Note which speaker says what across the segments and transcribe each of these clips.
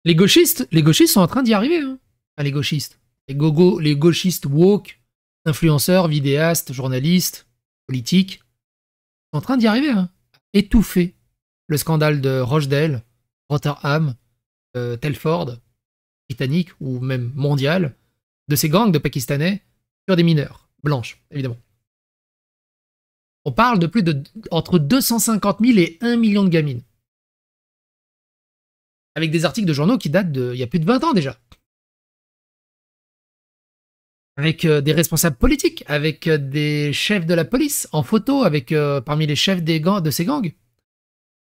Speaker 1: Les gauchistes sont en train d'y arriver. Hein. Enfin, les gauchistes. Les gauchistes woke, influenceurs, vidéastes, journalistes, politiques, sont en train d'y arriver. Hein. Étouffer le scandale de Rochdale, Rotherham, Telford, britannique ou même mondial, de ces gangs de Pakistanais sur des mineurs, blanches, évidemment. On parle de plus de entre 250 000 et 1 million de gamines. Avec des articles de journaux qui datent d'il y a plus de 20 ans déjà. Avec des responsables politiques, avec des chefs de la police en photo, avec parmi les chefs de ces gangs.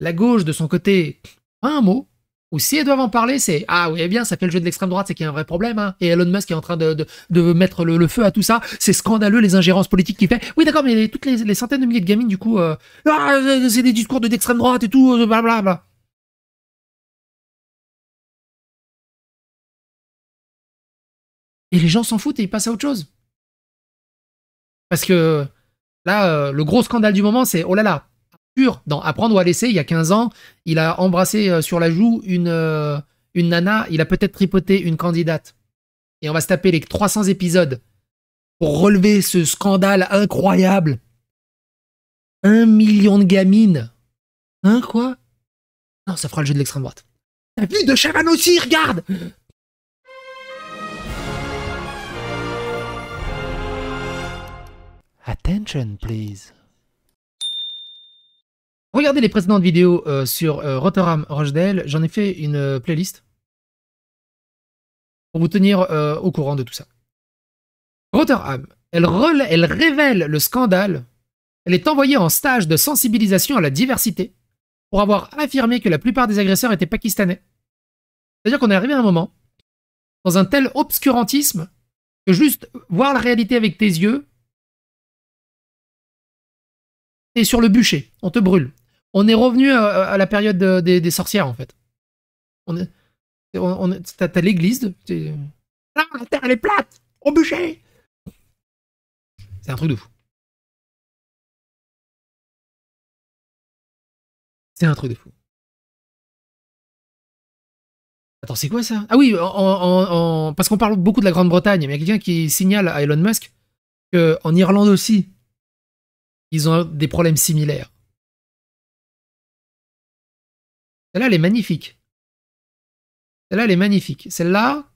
Speaker 1: La gauche, de son côté, pas un mot. Ou si elles doivent en parler, c'est ah oui, eh bien, ça fait le jeu de l'extrême droite, c'est qu'il y a un vrai problème. Hein. Et Elon Musk est en train de mettre le feu à tout ça. C'est scandaleux les ingérences politiques qu'il fait. Oui, d'accord, mais toutes les centaines de milliers de gamines, du coup, c'est des discours d'extrême droite et tout, blablabla. Et les gens s'en foutent et ils passent à autre chose. Parce que là, le gros scandale du moment, c'est oh là là, Arthur, dans Apprendre ou à laisser, il y a 15 ans, il a embrassé sur la joue une nana, il a peut-être tripoté une candidate. Et on va se taper les 300 épisodes pour relever ce scandale incroyable. 1 million de gamines. Hein, quoi? Non, ça fera le jeu de l'extrême droite. T'as vu de Chavannes aussi, regarde! Attention, please. Regardez les précédentes vidéos sur Rotherham Rochdale. J'en ai fait une playlist pour vous tenir au courant de tout ça. Rotherham, elle révèle le scandale. Elle est envoyée en stage de sensibilisation à la diversité pour avoir affirmé que la plupart des agresseurs étaient pakistanais. C'est-à-dire qu'on est arrivé à un moment, dans un tel obscurantisme, que juste voir la réalité avec tes yeux, t'es sur le bûcher, on te brûle. On est revenu à la période des sorcières, en fait. T'as l'église, ah, la terre elle est plate, au bûcher. C'est un truc de fou. C'est un truc de fou. Attends, c'est quoi ça? Ah oui, parce qu'on parle beaucoup de la Grande-Bretagne, mais il y a quelqu'un qui signale à Elon Musk qu'en Irlande aussi, ils ont des problèmes similaires. Celle-là, elle est magnifique. Celle-là, elle est magnifique. Celle-là,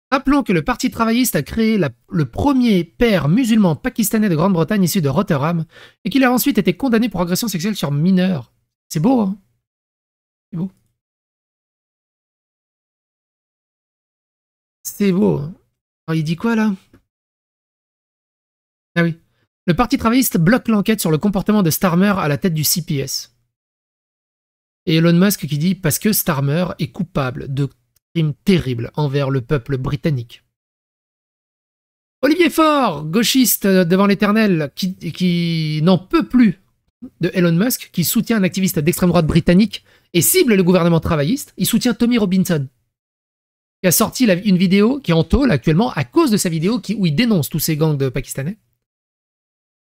Speaker 1: rappelons que le Parti travailliste a créé le premier père musulman pakistanais de Grande-Bretagne issu de Rotherham et qu'il a ensuite été condamné pour agression sexuelle sur mineurs. C'est beau, hein? C'est beau. C'est beau. Hein. Alors, il dit quoi, là? Ah oui. Le Parti travailliste bloque l'enquête sur le comportement de Starmer à la tête du CPS. Et Elon Musk qui dit parce que Starmer est coupable de crimes terribles envers le peuple britannique. Olivier Faure, gauchiste devant l'éternel, qui n'en peut plus de Elon Musk, qui soutient un activiste d'extrême droite britannique et cible le gouvernement travailliste. Il soutient Tommy Robinson, qui a sorti une vidéo qui est en tôle actuellement à cause de sa vidéo où il dénonce tous ces gangs de Pakistanais.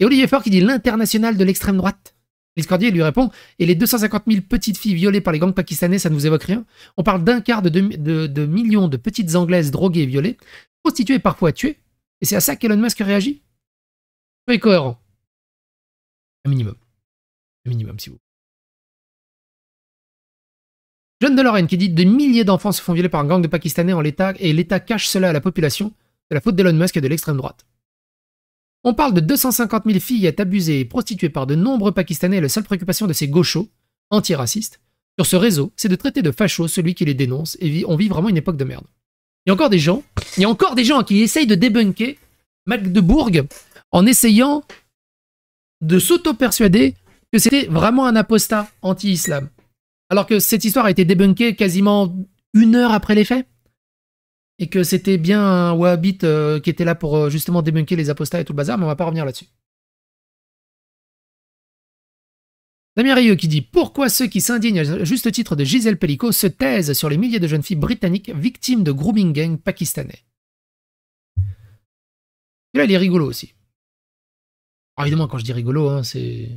Speaker 1: Et Olivier Faure qui dit l'international de l'extrême droite. Lise Cordier lui répond et les 250 000 petites filles violées par les gangs pakistanais, ça ne vous évoque rien? On parle d'un quart de millions de petites anglaises droguées et violées, prostituées et parfois tuées. Et c'est à ça qu'Elon Musk réagit? Soyez cohérent. Un minimum. Un minimum, si vous. John de Lorraine qui dit des milliers d'enfants se font violer par un gang de Pakistanais en l'état et l'État cache cela à la population. C'est la faute d'Elon Musk et de l'extrême droite. On parle de 250 000 fillettes abusées et prostituées par de nombreux Pakistanais et la seule préoccupation de ces gauchos, antiracistes, sur ce réseau, c'est de traiter de facho celui qui les dénonce et on vit vraiment une époque de merde. Il y a encore des gens qui essayent de débunker Magdebourg en essayant de s'auto-persuader que c'était vraiment un apostat anti-islam. Alors que cette histoire a été débunkée quasiment 1 heure après les faits. Et que c'était bien un wahhabite qui était là pour justement débunker les apostats et tout le bazar, mais on va pas revenir là-dessus. Damien Rieu qui dit « Pourquoi ceux qui s'indignent à juste titre de Gisèle Pellico se taisent sur les milliers de jeunes filles britanniques victimes de grooming gang pakistanais ?» Et là, il est rigolo aussi. Alors évidemment, quand je dis rigolo, hein, c'est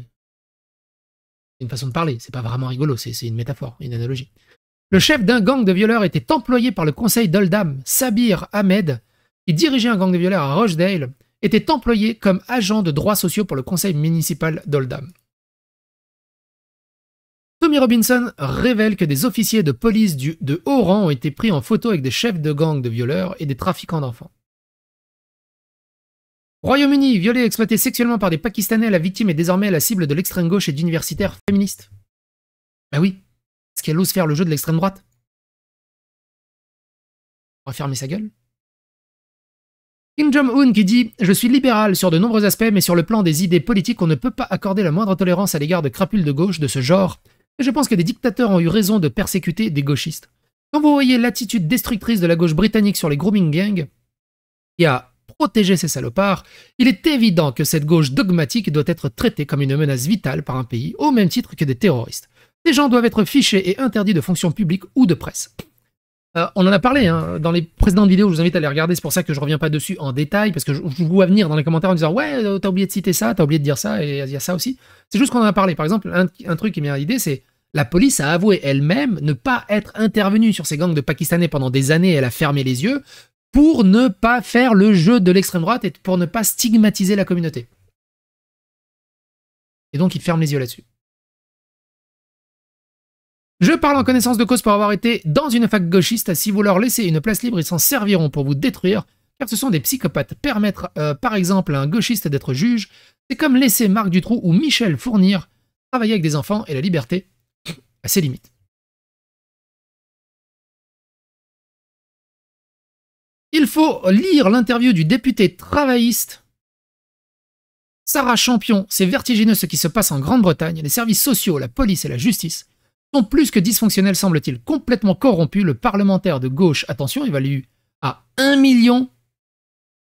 Speaker 1: C'est une façon de parler, c'est pas vraiment rigolo, c'est une métaphore, une analogie. Le chef d'un gang de violeurs était employé par le conseil d'Oldham, Sabir Ahmed, qui dirigeait un gang de violeurs à Rochdale, était employé comme agent de droits sociaux pour le conseil municipal d'Oldham. Tommy Robinson révèle que des officiers de police de haut rang ont été pris en photo avec des chefs de gang de violeurs et des trafiquants d'enfants. Royaume-Uni, violé et exploité sexuellement par des Pakistanais, la victime est désormais la cible de l'extrême gauche et d'universitaires féministes. Ben oui, est-ce qu'elle ose faire le jeu de l'extrême droite? On va fermer sa gueule. Kim Jong-un qui dit « Je suis libéral sur de nombreux aspects, mais sur le plan des idées politiques, on ne peut pas accorder la moindre tolérance à l'égard de crapules de gauche de ce genre. Et je pense que des dictateurs ont eu raison de persécuter des gauchistes. Quand vous voyez l'attitude destructrice de la gauche britannique sur les grooming gangs, qui a protégé ces salopards, il est évident que cette gauche dogmatique doit être traitée comme une menace vitale par un pays, au même titre que des terroristes. Ces gens doivent être fichés et interdits de fonction publique ou de presse. » On en a parlé hein, dans les précédentes vidéos, je vous invite à les regarder, c'est pour ça que je reviens pas dessus en détail, parce que je vous vois venir dans les commentaires en disant « Ouais, t'as oublié de citer ça, t'as oublié de dire ça, et il y a ça aussi. » C'est juste qu'on en a parlé. Par exemple, un truc qui m'est à l'idée, c'est la police a avoué elle-même ne pas être intervenue sur ces gangs de Pakistanais pendant des années, elle a fermé les yeux, pour ne pas faire le jeu de l'extrême droite et pour ne pas stigmatiser la communauté. Et donc, il ferme les yeux là-dessus. Je parle en connaissance de cause pour avoir été dans une fac gauchiste. Si vous leur laissez une place libre, ils s'en serviront pour vous détruire, car ce sont des psychopathes. Permettre, par exemple, à un gauchiste d'être juge, c'est comme laisser Marc Dutroux ou Michel Fournir travailler avec des enfants et la liberté à ses limites. Il faut lire l'interview du député travailliste Sarah Champion. C'est vertigineux ce qui se passe en Grande-Bretagne. Les services sociaux, la police et la justice sont plus que dysfonctionnels, semble-t-il, complètement corrompus. Le parlementaire de gauche, attention, évalue à 1 million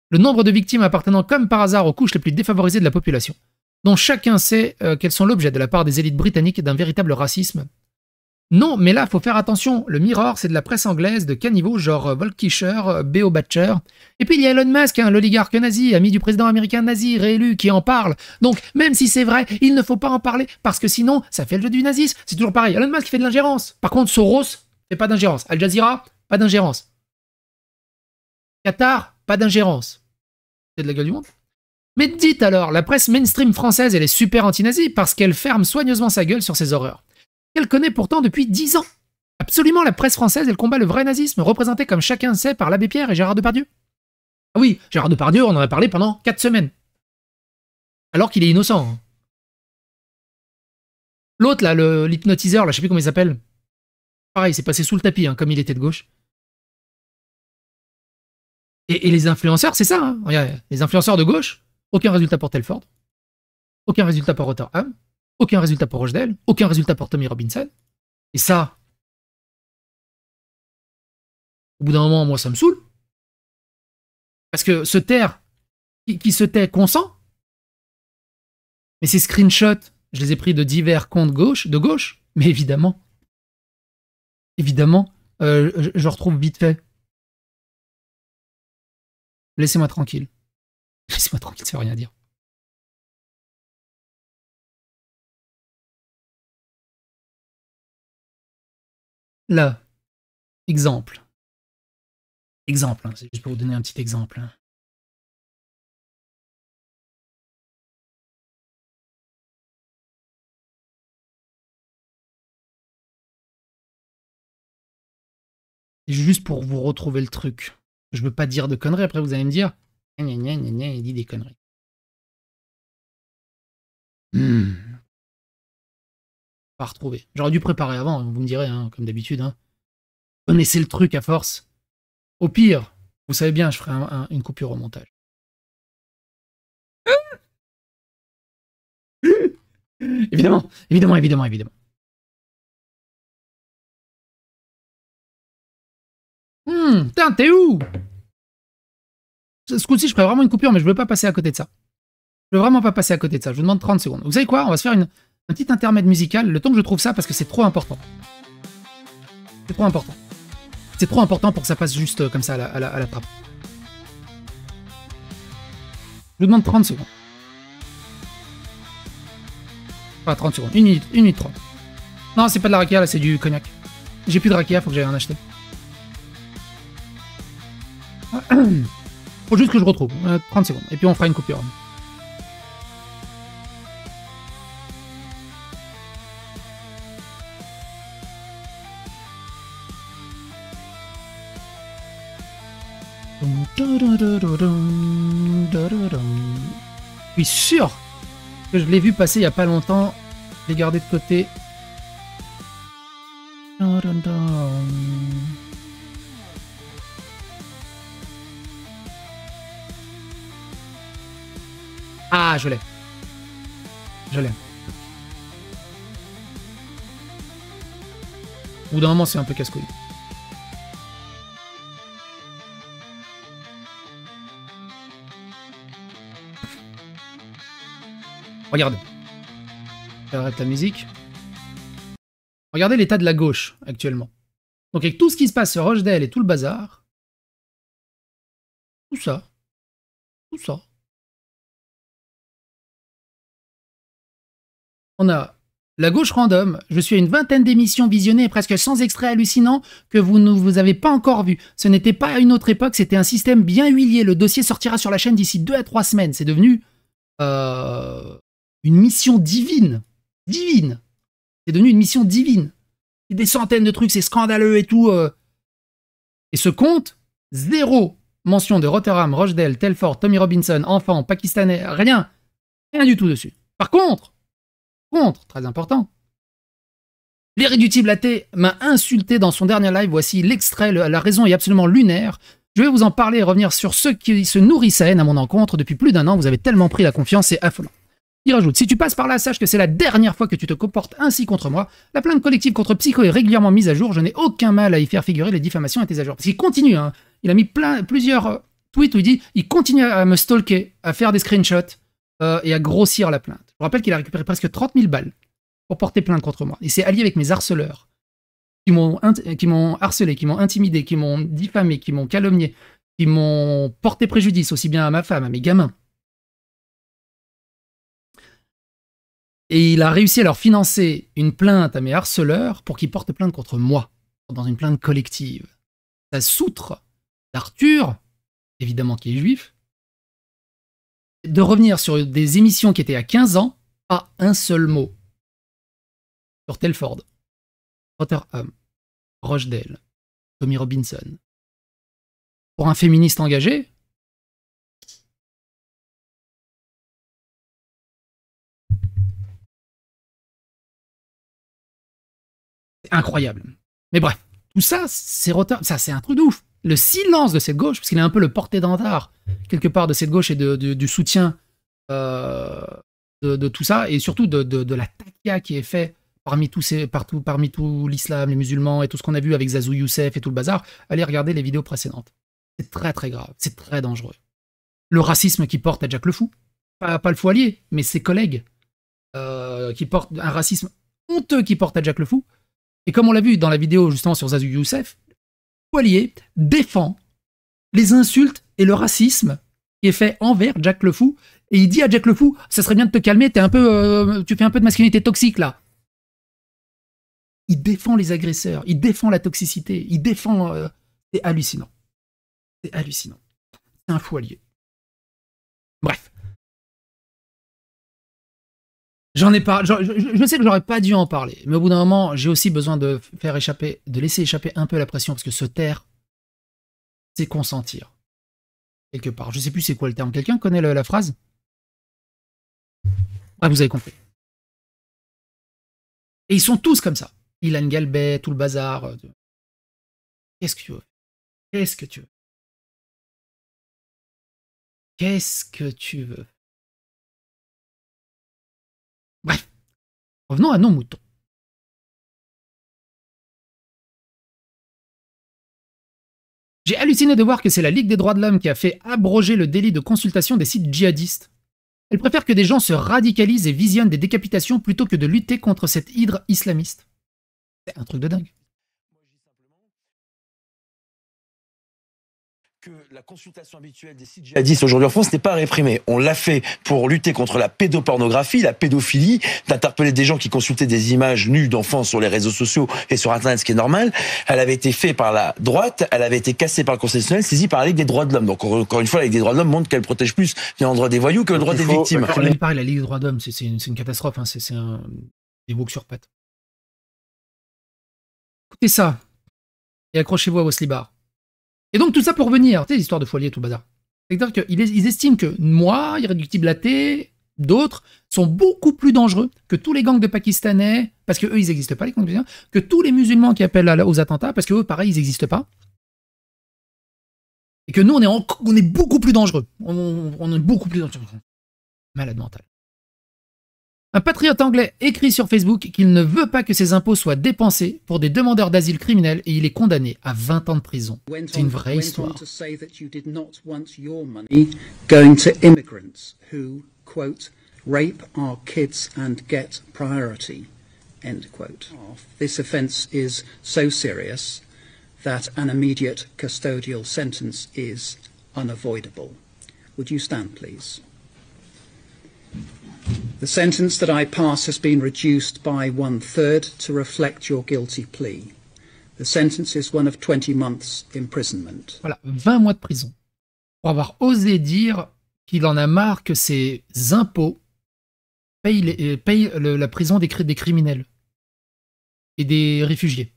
Speaker 1: le nombre de victimes appartenant comme par hasard aux couches les plus défavorisées de la population, dont chacun sait qu'elles sont l'objet de la part des élites britanniques d'un véritable racisme. Non, mais là, faut faire attention. Le Mirror, c'est de la presse anglaise de caniveau, genre Volkischer, B.O. Batcher. Et puis il y a Elon Musk, hein, l'oligarque nazi, ami du président américain nazi, réélu, qui en parle. Donc, même si c'est vrai, il ne faut pas en parler, parce que sinon, ça fait le jeu du nazisme. C'est toujours pareil. Elon Musk fait de l'ingérence. Par contre, Soros fait pas d'ingérence. Al Jazeera, pas d'ingérence. Qatar, pas d'ingérence. C'est de la gueule du monde. Mais dites alors, la presse mainstream française, elle est super anti-nazie parce qu'elle ferme soigneusement sa gueule sur ces horreurs. Elle connaît pourtant depuis 10 ans. Absolument, la presse française, elle combat le vrai nazisme, représenté comme chacun sait par l'abbé Pierre et Gérard Depardieu. Ah oui, Gérard Depardieu, on en a parlé pendant 4 semaines. Alors qu'il est innocent. Hein. L'autre, là, l'hypnotiseur, là, je sais plus comment il s'appelle. Pareil, c'est passé sous le tapis, hein, comme il était de gauche. Et les influenceurs, c'est ça. Hein. Regardez, les influenceurs de gauche, aucun résultat pour Telford, aucun résultat pour Rotherham, aucun résultat pour Rochdale, aucun résultat pour Tommy Robinson. Et ça, au bout d'un moment, moi, ça me saoule. Parce que se taire, qui se tait consent. Mais ces screenshots, je les ai pris de divers comptes de gauche, mais évidemment, je retrouve vite fait. Laissez-moi tranquille. Laissez-moi tranquille, ça veut rien dire. Là, exemple. Exemple, hein, c'est juste pour vous donner un petit exemple. Hein. Juste pour vous retrouver le truc. Je veux pas dire de conneries, après vous allez me dire il dit des conneries. Pas retrouver. J'aurais dû préparer avant, vous me direz, hein, comme d'habitude. Hein. Connaissez le truc à force. Au pire, vous savez bien, je ferai une coupure au montage. Évidemment. Putain, t'es où? Ce coup-ci, je ferai vraiment une coupure, mais je veux pas passer à côté de ça. Je veux vraiment pas passer à côté de ça. Je vous demande 30 secondes. Vous savez quoi? On va se faire un petit intermède musical, le temps que je trouve ça, parce que c'est trop important. C'est trop important. C'est trop important pour que ça passe juste comme ça à la trappe. Je vous demande 30 secondes. Pas 30 secondes. 1 minute 3. Non, c'est pas de la rakia, là, c'est du cognac. J'ai plus de rakia, faut que j'aille en acheter. Faut juste que je retrouve. 30 secondes. Et puis on fera une coupure. Je suis sûr que je l'ai vu passer il y a pas longtemps. Je l'ai gardé de côté. Ah, je l'ai. Je l'ai. Au bout d'un moment, c'est un peu casse-couille. Regardez. J'arrête la musique. Regardez l'état de la gauche, actuellement. Donc avec tout ce qui se passe sur Rochdale et tout le bazar, tout ça, on a la gauche random, je suis à une vingtaine d'émissions visionnées, presque 100 extraits hallucinants que vous ne vous avez pas encore vus. Ce n'était pas à une autre époque, c'était un système bien huilé. Le dossier sortira sur la chaîne d'ici 2 à 3 semaines. C'est devenu une mission divine. Divine. C'est devenu une mission divine. Des centaines de trucs, c'est scandaleux et tout. Et ce compte, 0 mention de Rotherham, Rochdale, Telford, Tommy Robinson, enfant, pakistanais, rien. Rien du tout dessus. Par contre, très important, l'irréductible athée m'a insulté dans son dernier live. Voici l'extrait, la raison est absolument lunaire. Je vais vous en parler et revenir sur ceux qui se nourrissent à haine à mon encontre. Depuis plus d'1 an, vous avez tellement pris la confiance, c'est affolant. Il rajoute, si tu passes par là, sache que c'est la dernière fois que tu te comportes ainsi contre moi. La plainte collective contre Psycho est régulièrement mise à jour. Je n'ai aucun mal à y faire figurer les diffamations et tes à jour. Parce qu'il continue, hein. Il a mis plusieurs tweets où il dit, il continue à me stalker, à faire des screenshots et à grossir la plainte. Je vous rappelle qu'il a récupéré presque 30 000 balles pour porter plainte contre moi. Il s'est allié avec mes harceleurs qui m'ont harcelé, qui m'ont intimidé, qui m'ont diffamé, qui m'ont calomnié, qui m'ont porté préjudice aussi bien à ma femme, à mes gamins. Et il a réussi à leur financer une plainte à mes harceleurs pour qu'ils portent plainte contre moi, dans une plainte collective. Ça s'outre d'Arthur, évidemment qui est juif, de revenir sur des émissions qui étaient à 15 ans, pas un seul mot. Sur Telford, Rotherham, Rochdale, Tommy Robinson. Pour un féministe engagé, c'est incroyable. Mais bref, tout ça, c'est un truc de ouf. Le silence de cette gauche, parce qu'il est un peu le porté-d'étendard, quelque part, de cette gauche et du soutien de tout ça, et surtout de la takia qui est fait parmi tout l'islam, les musulmans et tout ce qu'on a vu avec Zazou Youssef et tout le bazar. Allez regarder les vidéos précédentes. C'est très très grave, c'est très dangereux. Le racisme qui porte à Jack le Fou, pas le Foilier, mais ses collègues, qui portent un racisme honteux qui porte à Jack le Fou. Et comme on l'a vu dans la vidéo justement sur Zazou Youssef, Poilier défend les insultes et le racisme qui est fait envers Jack le Fou. Et il dit à Jack le Fou, ça serait bien de te calmer, tu fais un peu de masculinité toxique là. Il défend les agresseurs, il défend la toxicité, il défend... c'est hallucinant. C'est hallucinant. C'est un Poilier. Bref. J'en ai pas. Je sais que j'aurais pas dû en parler, mais au bout d'un moment, j'ai aussi besoin de laisser échapper un peu la pression, parce que se taire, c'est consentir. Quelque part. Je sais plus c'est quoi le terme. Quelqu'un connaît la phrase? Ah, vous avez compris. Et ils sont tous comme ça. Ilan Galbet, tout le bazar. Qu'est-ce que tu veux? Qu'est-ce que tu veux? Qu'est-ce que tu veux? Bref. Revenons à nos moutons. J'ai halluciné de voir que c'est la Ligue des droits de l'homme qui a fait abroger le délit de consultation des sites djihadistes. Elle préfère que des gens se radicalisent et visionnent des décapitations plutôt que de lutter contre cette hydre islamiste. C'est un truc de dingue.
Speaker 2: que la consultation habituelle des sites djihadistes aujourd'hui en France n'est pas réprimée. On l'a fait pour lutter contre la pédopornographie, la pédophilie, d'interpeller des gens qui consultaient des images nues d'enfants sur les réseaux sociaux et sur Internet, ce qui est normal. Elle avait été faite par la droite, elle avait été cassée par le Conseil constitutionnel, saisie par la Ligue des droits de l'homme. Donc encore une fois, la Ligue des droits de l'homme montre qu'elle protège plus les droits des voyous que le droit des victimes.
Speaker 1: Pareil, la Ligue des droits de l'homme, c'est une catastrophe, hein. C'est des woke sur pattes. Écoutez ça, et accrochez-vous à vos slibards. Et donc tout ça pour revenir, tu sais, l'histoire de Foilier, tout le bazar. C'est-à-dire qu'ils estiment que moi, Irréductible Athée, d'autres, sont beaucoup plus dangereux que tous les gangs de Pakistanais, parce que eux, ils n'existent pas, les gangs de Pakistanais, que tous les musulmans qui appellent aux attentats, parce que eux, pareil, ils n'existent pas. Et que nous, on est beaucoup plus dangereux. On est beaucoup plus dangereux. Malade mental. Un patriote anglais écrit sur Facebook qu'il ne veut pas que ses impôts soient dépensés pour des demandeurs d'asile criminels et il est condamné à 20 ans de prison. C'est une vraie histoire.
Speaker 3: Going to immigrants who, quote, rape our kids and get priority, end quote. This offence is so serious that an immediate custodial sentence is unavoidable. Would you stand, please? The sentence that I pass has been reduced by 1/3 to reflect your guilty plea. The sentence is one of 20 months imprisonment.
Speaker 1: Voilà, 20 mois de prison. Pour avoir osé dire qu'il en a marre que ses impôts payent la prison des criminels et des réfugiés.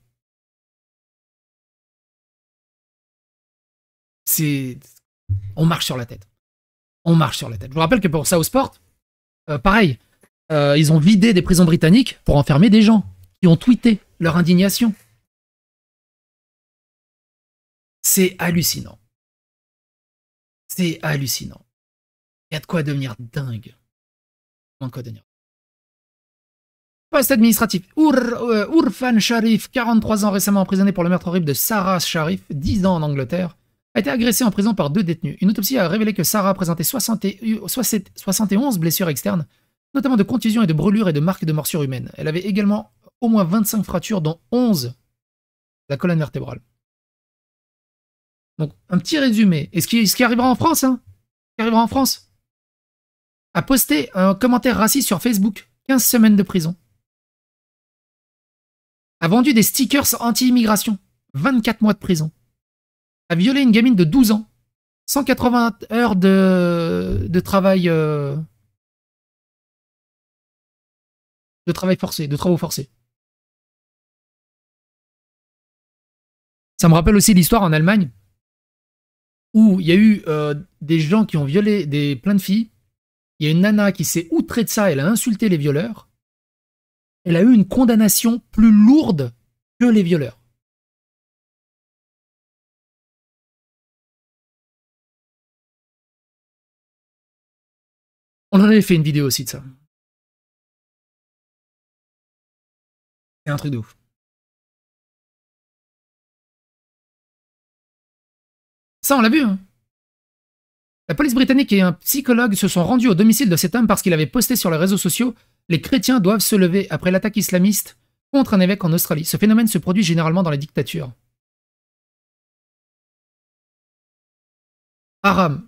Speaker 1: On marche sur la tête. On marche sur la tête. Je vous rappelle que pour South Sport, pareil, ils ont vidé des prisons britanniques pour enfermer des gens qui ont tweeté leur indignation. C'est hallucinant. C'est hallucinant. Il y a de quoi devenir dingue. Il y a de quoi devenir. Poste administratif. Urfan Sharif, 43 ans, récemment emprisonné pour le meurtre horrible de Sarah Sharif, 10 ans en Angleterre, a été agressé en prison par 2 détenus. Une autopsie a révélé que Sarah présentait 71 blessures externes, notamment de contusions et de brûlures et de marques de morsures humaines. Elle avait également au moins 25 fractures, dont 11 de la colonne vertébrale. Donc, un petit résumé. Et ce qui arrivera en France, hein, ce qui arrivera en France, a posté un commentaire raciste sur Facebook, 15 semaines de prison. A vendu des stickers anti-immigration, 24 mois de prison. A violé une gamine de 12 ans, 180 heures de travail forcé, de travaux forcés. Ça me rappelle aussi l'histoire en Allemagne où il y a eu des gens qui ont violé plein de filles. Il y a une nana qui s'est outrée de ça, elle a insulté les violeurs. Elle a eu une condamnation plus lourde que les violeurs. On en avait fait une vidéo aussi de ça. C'est un truc de ouf. Ça, on l'a vu, hein. La police britannique et un psychologue se sont rendus au domicile de cet homme parce qu'il avait posté sur les réseaux sociaux « Les chrétiens doivent se lever après l'attaque islamiste contre un évêque en Australie. Ce phénomène se produit généralement dans les dictatures. » Haram.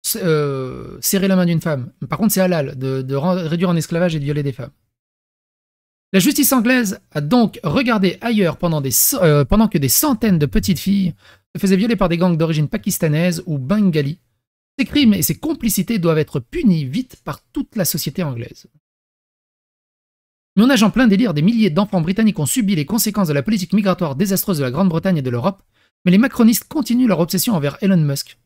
Speaker 1: Serrer la main d'une femme. Par contre, c'est halal de réduire en esclavage et de violer des femmes. La justice anglaise a donc regardé ailleurs pendant que des centaines de petites filles se faisaient violer par des gangs d'origine pakistanaise ou bengali. Ces crimes et ces complicités doivent être punis vite par toute la société anglaise. Mais on nage en plein délire, des milliers d'enfants britanniques ont subi les conséquences de la politique migratoire désastreuse de la Grande-Bretagne et de l'Europe, mais les macronistes continuent leur obsession envers Elon Musk.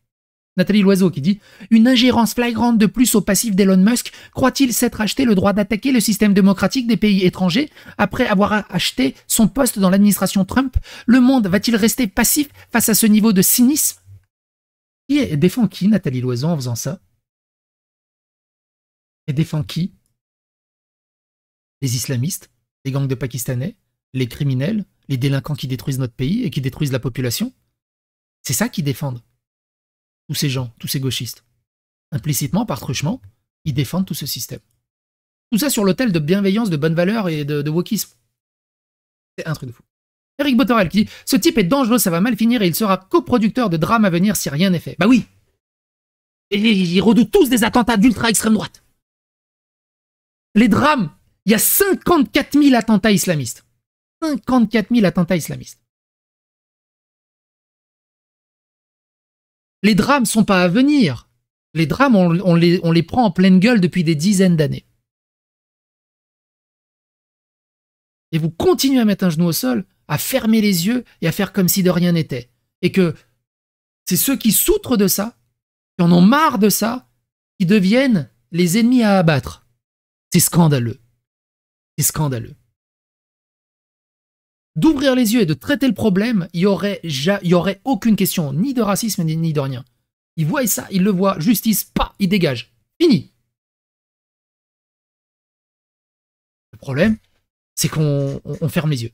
Speaker 1: Nathalie Loiseau qui dit « Une ingérence flagrante de plus au passif d'Elon Musk croit-il s'être acheté le droit d'attaquer le système démocratique des pays étrangers après avoir acheté son poste dans l'administration Trump? Le monde va-t-il rester passif face à ce niveau de cynisme ?» Elle défend qui, Nathalie Loiseau, en faisant ça? Elle défend qui? Les islamistes, les gangs de Pakistanais, les criminels, les délinquants qui détruisent notre pays et qui détruisent la population? C'est ça qu'ils défendent. Tous ces gens, tous ces gauchistes. Implicitement, par truchement, ils défendent tout ce système. Tout ça sur l'autel de bienveillance, de bonne valeur et de wokisme. C'est un truc de fou. Eric Botorel qui dit « Ce type est dangereux, ça va mal finir et il sera coproducteur de drames à venir si rien n'est fait. » Bah oui. Et ils redoutent tous des attentats d'ultra-extrême droite. Les drames, il y a 54 000 attentats islamistes. 54 000 attentats islamistes. Les drames sont pas à venir. Les drames, on les prend en pleine gueule depuis des dizaines d'années. Et vous continuez à mettre un genou au sol, à fermer les yeux et à faire comme si de rien n'était. Et que c'est ceux qui souffrent de ça, qui en ont marre de ça, qui deviennent les ennemis à abattre. C'est scandaleux. C'est scandaleux. D'ouvrir les yeux et de traiter le problème, il y aurait aucune question, ni de racisme, ni de rien. Ils voient ça, ils le voient, justice, pas, ils dégagent. Fini. Le problème, c'est qu'on ferme les yeux.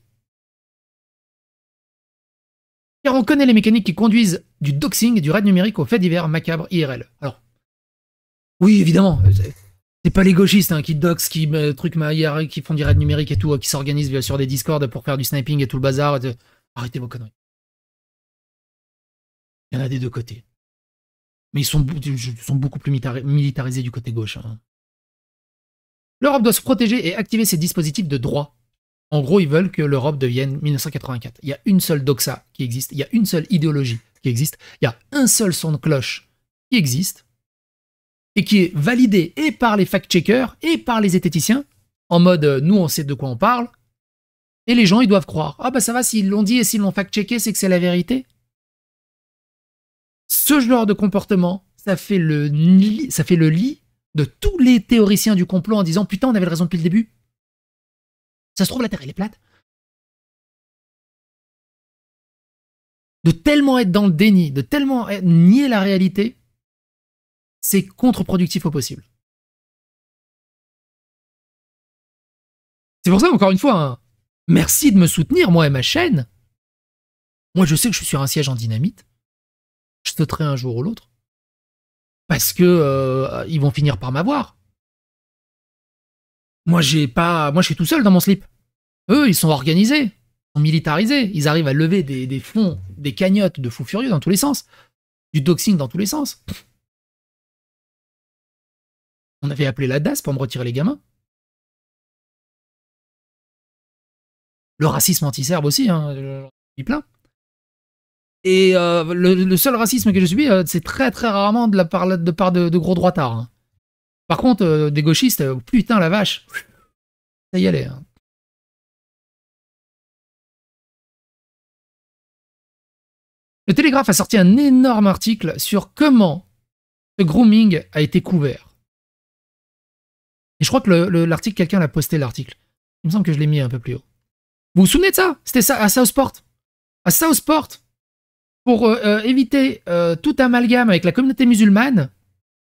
Speaker 1: Car on connaît les mécaniques qui conduisent du doxing et du raid numérique aux faits divers macabres IRL. Alors, oui, évidemment, c'est pas les gauchistes qui doxent, qui font du raid numérique et tout, qui s'organisent sur des Discord pour faire du sniping et tout le bazar. Arrêtez vos conneries. Il y en a des deux côtés. Mais ils sont beaucoup plus militarisés du côté gauche. L'Europe doit se protéger et activer ses dispositifs de droit. En gros, ils veulent que l'Europe devienne 1984. Il y a une seule doxa qui existe, il y a une seule idéologie qui existe, il y a un seul son de cloche qui existe, et qui est validé et par les fact-checkers et par les zététiciens, en mode nous on sait de quoi on parle, et les gens ils doivent croire. Ah bah ça va, s'ils l'ont dit et s'ils l'ont fact-checké, c'est que c'est la vérité. Ce genre de comportement, ça fait le lit de tous les théoriciens du complot en disant putain on avait raison depuis le début. Ça se trouve la Terre elle est plate. De tellement être dans le déni, de tellement nier la réalité, c'est contre-productif au possible. C'est pour ça, encore une fois, merci de me soutenir, moi et ma chaîne. Moi, je sais que je suis sur un siège en dynamite. Je sauterai un jour ou l'autre. Parce que ils vont finir par m'avoir. Moi, je suis tout seul dans mon slip. Eux, ils sont organisés, ils sont militarisés. Ils arrivent à lever des fonds, des cagnottes de fous furieux dans tous les sens. Du doxing dans tous les sens. On avait appelé la DAS pour me retirer les gamins. Le racisme anti-serbe aussi, j'en suis plein. Et le seul racisme que j'ai subi, c'est très très rarement de part de gros droitards. Par contre, des gauchistes, putain la vache, ça y allait. Le Télégraphe a sorti un énorme article sur comment ce grooming a été couvert. Et je crois que l'article, quelqu'un l'a posté l'article. Il me semble que je l'ai mis un peu plus haut. Vous vous souvenez de ça? C'était ça à Southport. À Southport, pour éviter tout amalgame avec la communauté musulmane,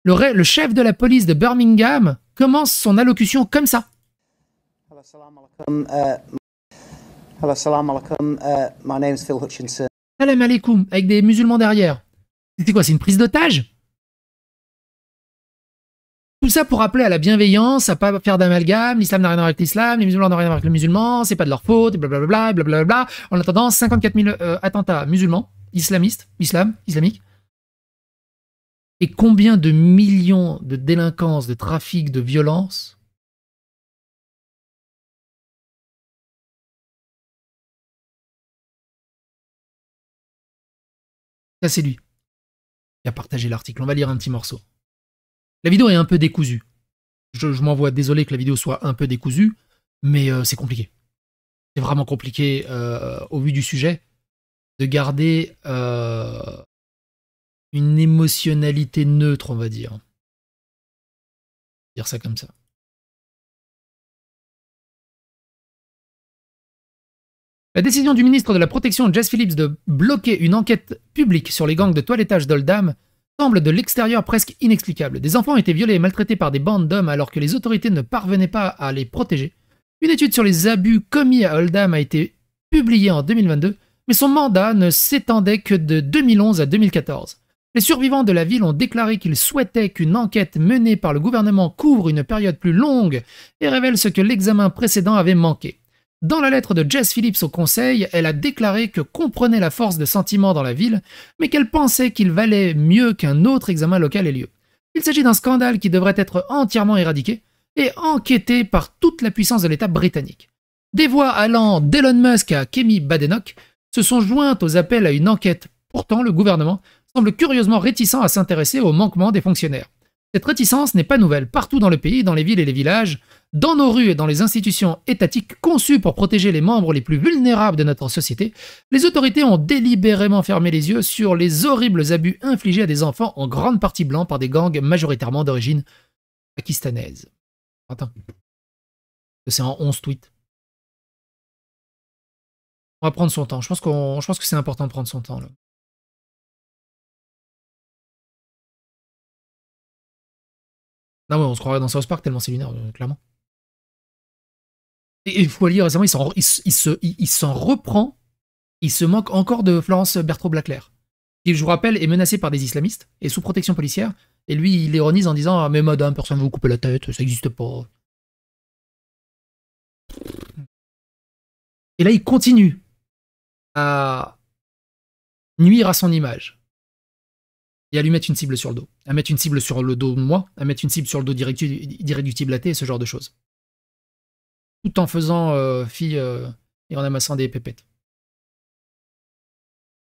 Speaker 1: le chef de la police de Birmingham commence son allocution comme ça.
Speaker 4: Hello, salam alaikum. My name is Phil Hutchinson.
Speaker 1: Salam alaikum, avec des musulmans derrière. C'était quoi? C'est une prise d'otage? Tout ça pour appeler à la bienveillance, à pas faire d'amalgame, l'islam n'a rien à voir avec l'islam, les musulmans n'ont rien à voir avec les musulmans, c'est pas de leur faute, et blablabla, blablabla. En attendant, 54 000 attentats musulmans, islamiques. Et combien de millions de délinquances, de trafic, de violence? Ça, c'est lui qui a partagé l'article. On va lire un petit morceau. La vidéo est un peu décousue. Je m'en vois, désolé que la vidéo soit un peu décousue, mais c'est compliqué. C'est vraiment compliqué, au vu du sujet, de garder une émotionnalité neutre, on va dire. Dire ça comme ça. La décision du ministre de la Protection, Jess Phillips, de bloquer une enquête publique sur les gangs de toilettage d'Oldham semble de l'extérieur presque inexplicable. Des enfants ont été violés et maltraités par des bandes d'hommes alors que les autorités ne parvenaient pas à les protéger. Une étude sur les abus commis à Oldham a été publiée en 2022, mais son mandat ne s'étendait que de 2011 à 2014. Les survivants de la ville ont déclaré qu'ils souhaitaient qu'une enquête menée par le gouvernement couvre une période plus longue et révèle ce que l'examen précédent avait manqué. Dans la lettre de Jess Phillips au Conseil, elle a déclaré que comprenait la force de sentiment dans la ville, mais qu'elle pensait qu'il valait mieux qu'un autre examen local ait lieu. Il s'agit d'un scandale qui devrait être entièrement éradiqué et enquêté par toute la puissance de l'État britannique. Des voix allant d'Elon Musk à Kemi Badenoch se sont jointes aux appels à une enquête. Pourtant, le gouvernement semble curieusement réticent à s'intéresser aux manquements des fonctionnaires. Cette réticence n'est pas nouvelle. Partout dans le pays, dans les villes et les villages, dans nos rues et dans les institutions étatiques conçues pour protéger les membres les plus vulnérables de notre société, les autorités ont délibérément fermé les yeux sur les horribles abus infligés à des enfants en grande partie blancs par des gangs majoritairement d'origine pakistanaise. Attends. C'est en 11 tweets. On va prendre son temps. Je pense que c'est important de prendre son temps, là. Non, mais on se croirait dans South Park tellement c'est lunaire, clairement. Et il faut lire récemment, il s'en reprend. Il se moque encore de Florence Berthaud Blackler, qui, je vous rappelle, est menacée par des islamistes et sous protection policière. Et lui, il ironise en disant « Ah, mais madame, personne ne va vous couper la tête, ça n'existe pas. » Et là, il continue à nuire à son image. Et à lui mettre une cible sur le dos. À mettre une cible sur le dos de moi, à mettre une cible sur le dos d'irréductible athée, ce genre de choses. Tout en faisant fi et en amassant des pépettes.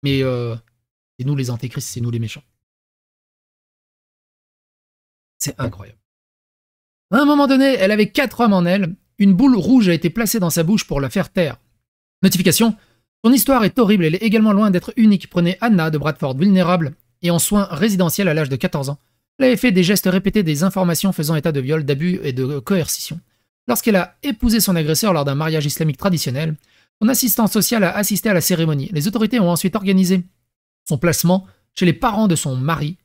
Speaker 1: Mais c'est nous les antéchrists, c'est nous les méchants. C'est incroyable. À un moment donné, elle avait 4 hommes en elle. Une boule rouge a été placée dans sa bouche pour la faire taire. Notification. Son histoire est horrible, elle est également loin d'être unique. Prenez Anna de Bradford, vulnérable et en soins résidentiels à l'âge de 14 ans. Elle avait fait des gestes répétés, des informations faisant état de viol, d'abus et de coercition. Lorsqu'elle a épousé son agresseur lors d'un mariage islamique traditionnel, son assistante sociale a assisté à la cérémonie. Les autorités ont ensuite organisé son placement chez les parents de son mari.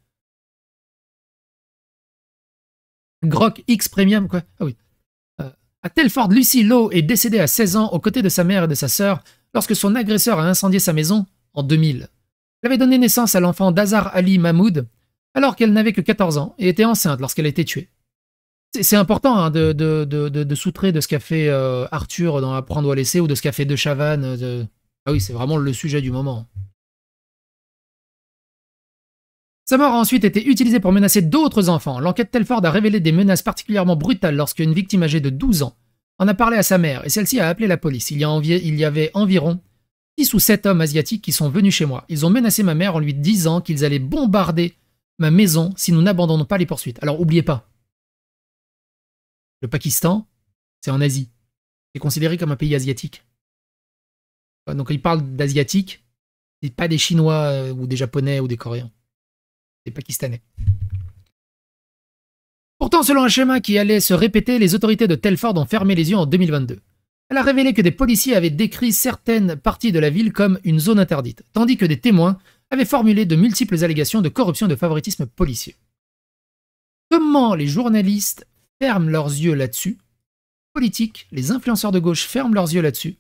Speaker 1: Grok X Premium, quoi. Ah oui. À Telford, Lucy Lowe est décédée à 16 ans aux côtés de sa mère et de sa sœur lorsque son agresseur a incendié sa maison en 2000. Elle avait donné naissance à l'enfant Dazar Ali Mahmoud alors qu'elle n'avait que 14 ans et était enceinte lorsqu'elle a été tuée. C'est important hein, de soutrer de ce qu'a fait Arthur dans Apprendre ou à laisser ou de ce qu'a fait De Chavannes. Ah oui, c'est vraiment le sujet du moment. Sa mort a ensuite été utilisée pour menacer d'autres enfants. L'enquête Telford a révélé des menaces particulièrement brutales lorsqu'une victime âgée de 12 ans en a parlé à sa mère et celle-ci a appelé la police. Il y avait environ 6 ou 7 hommes asiatiques qui sont venus chez moi. Ils ont menacé ma mère en lui disant qu'ils allaient bombarder ma maison si nous n'abandonnons pas les poursuites. Alors, oubliez pas, le Pakistan, c'est en Asie. C'est considéré comme un pays asiatique. Donc, ils parlent d'asiatiques, c'est pas des Chinois ou des Japonais ou des Coréens. C'est pakistanais. Pourtant, selon un schéma qui allait se répéter, les autorités de Telford ont fermé les yeux en 2022. Elle a révélé que des policiers avaient décrit certaines parties de la ville comme une zone interdite, tandis que des témoins avaient formulé de multiples allégations de corruption et de favoritisme policier. Comment les journalistes ferment leurs yeux là-dessus? Politiques, les influenceurs de gauche ferment leurs yeux là-dessus.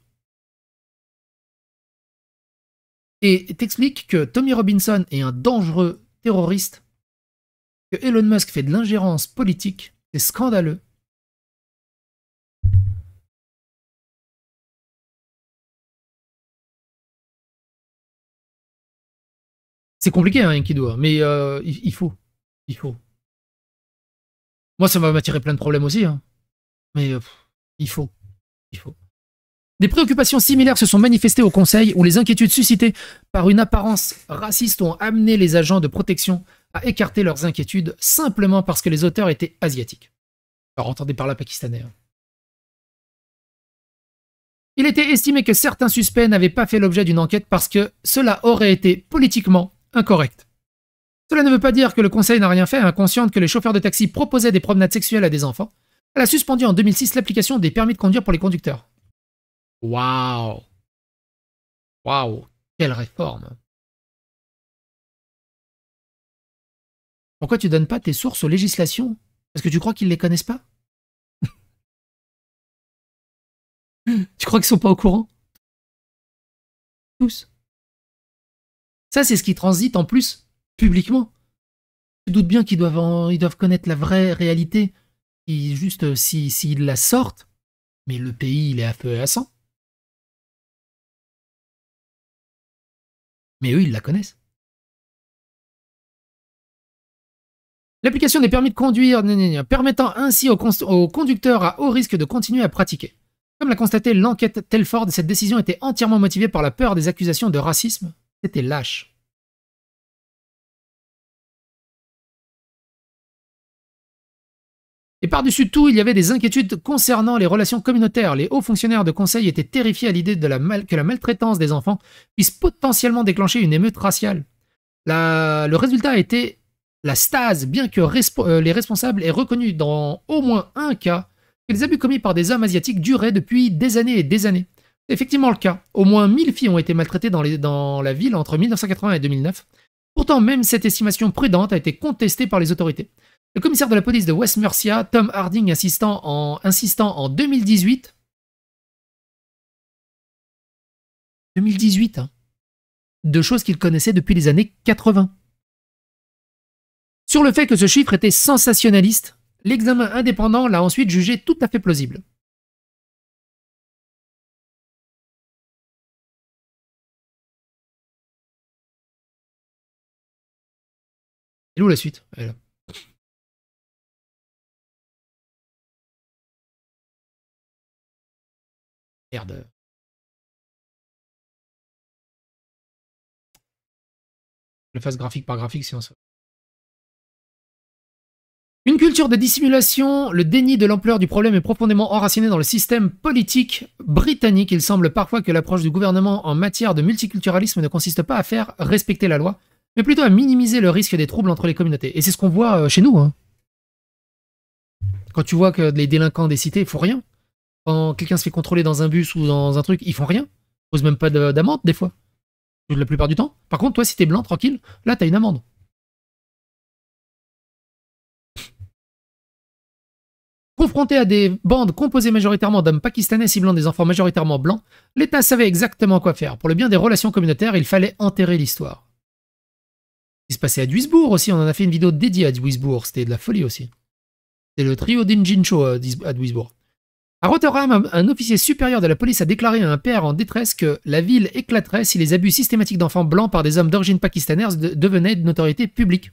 Speaker 1: Et t'expliques que Tommy Robinson est un dangereux terroriste, que Elon Musk fait de l'ingérence politique, c'est scandaleux. C'est compliqué, hein, Enkidu, mais il faut. Il faut. Moi, ça va m'attirer plein de problèmes aussi, hein. Mais il faut. Il faut. Des préoccupations similaires se sont manifestées au Conseil où les inquiétudes suscitées par une apparence raciste ont amené les agents de protection à écarter leurs inquiétudes simplement parce que les auteurs étaient asiatiques. Alors, entendez par là pakistanais. Hein. Il était estimé que certains suspects n'avaient pas fait l'objet d'une enquête parce que cela aurait été politiquement incorrect. Cela ne veut pas dire que le Conseil n'a rien fait, inconsciente que les chauffeurs de taxi proposaient des promenades sexuelles à des enfants. Elle a suspendu en 2006 l'application des permis de conduire pour les conducteurs. Waouh! Waouh! Quelle réforme! Pourquoi tu donnes pas tes sources aux législations? Parce que tu crois qu'ils les connaissent pas? Tu crois qu'ils sont pas au courant? Tous. Ça, c'est ce qui transite en plus publiquement. Tu doutes bien qu'ils doivent connaître la vraie réalité. Et juste s'ils la sortent, mais le pays, il est à feu et à sang. Mais eux, ils la connaissent. L'application des permis de conduire, permettant ainsi aux conducteurs à haut risque de continuer à pratiquer. Comme l'a constaté l'enquête Telford, cette décision était entièrement motivée par la peur des accusations de racisme. C'était lâche. Et par-dessus tout, il y avait des inquiétudes concernant les relations communautaires. Les hauts fonctionnaires de conseil étaient terrifiés à l'idée que la maltraitance des enfants puisse potentiellement déclencher une émeute raciale. Le résultat a été la stase, bien que les responsables aient reconnu dans au moins un cas que les abus commis par des hommes asiatiques duraient depuis des années et des années. C'est effectivement le cas. Au moins 1000 filles ont été maltraitées dans la ville entre 1980 et 2009. Pourtant, même cette estimation prudente a été contestée par les autorités. Le commissaire de la police de West Mercia, Tom Harding, insistant en 2018, 2018, hein, de choses qu'il connaissait depuis les années 80. Sur le fait que ce chiffre était sensationnaliste, l'examen indépendant l'a ensuite jugé tout à fait plausible. Et où la suite? Elle est là. Merde. Je le fasse graphique par graphique, sinon ça... Une culture de dissimulation, le déni de l'ampleur du problème est profondément enraciné dans le système politique britannique. Il semble parfois que l'approche du gouvernement en matière de multiculturalisme ne consiste pas à faire respecter la loi, mais plutôt à minimiser le risque des troubles entre les communautés. Et c'est ce qu'on voit chez nous. Hein. Quand tu vois que les délinquants des cités font rien, quand quelqu'un se fait contrôler dans un bus ou dans un truc, ils font rien. Ils posent même pas d'amende des fois. La plupart du temps. Par contre, toi, si t'es blanc, tranquille, là, t'as une amende. Confronté à des bandes composées majoritairement d'hommes pakistanais ciblant des enfants majoritairement blancs, l'État savait exactement quoi faire. Pour le bien des relations communautaires, il fallait enterrer l'histoire. Ce qui se passait à Duisbourg aussi, on en a fait une vidéo dédiée à Duisbourg, c'était de la folie aussi. C'était le trio d'Injin Show à Duisbourg. À Rotterdam, un officier supérieur de la police a déclaré à un père en détresse que la ville éclaterait si les abus systématiques d'enfants blancs par des hommes d'origine pakistanaise devenaient de notoriété publique.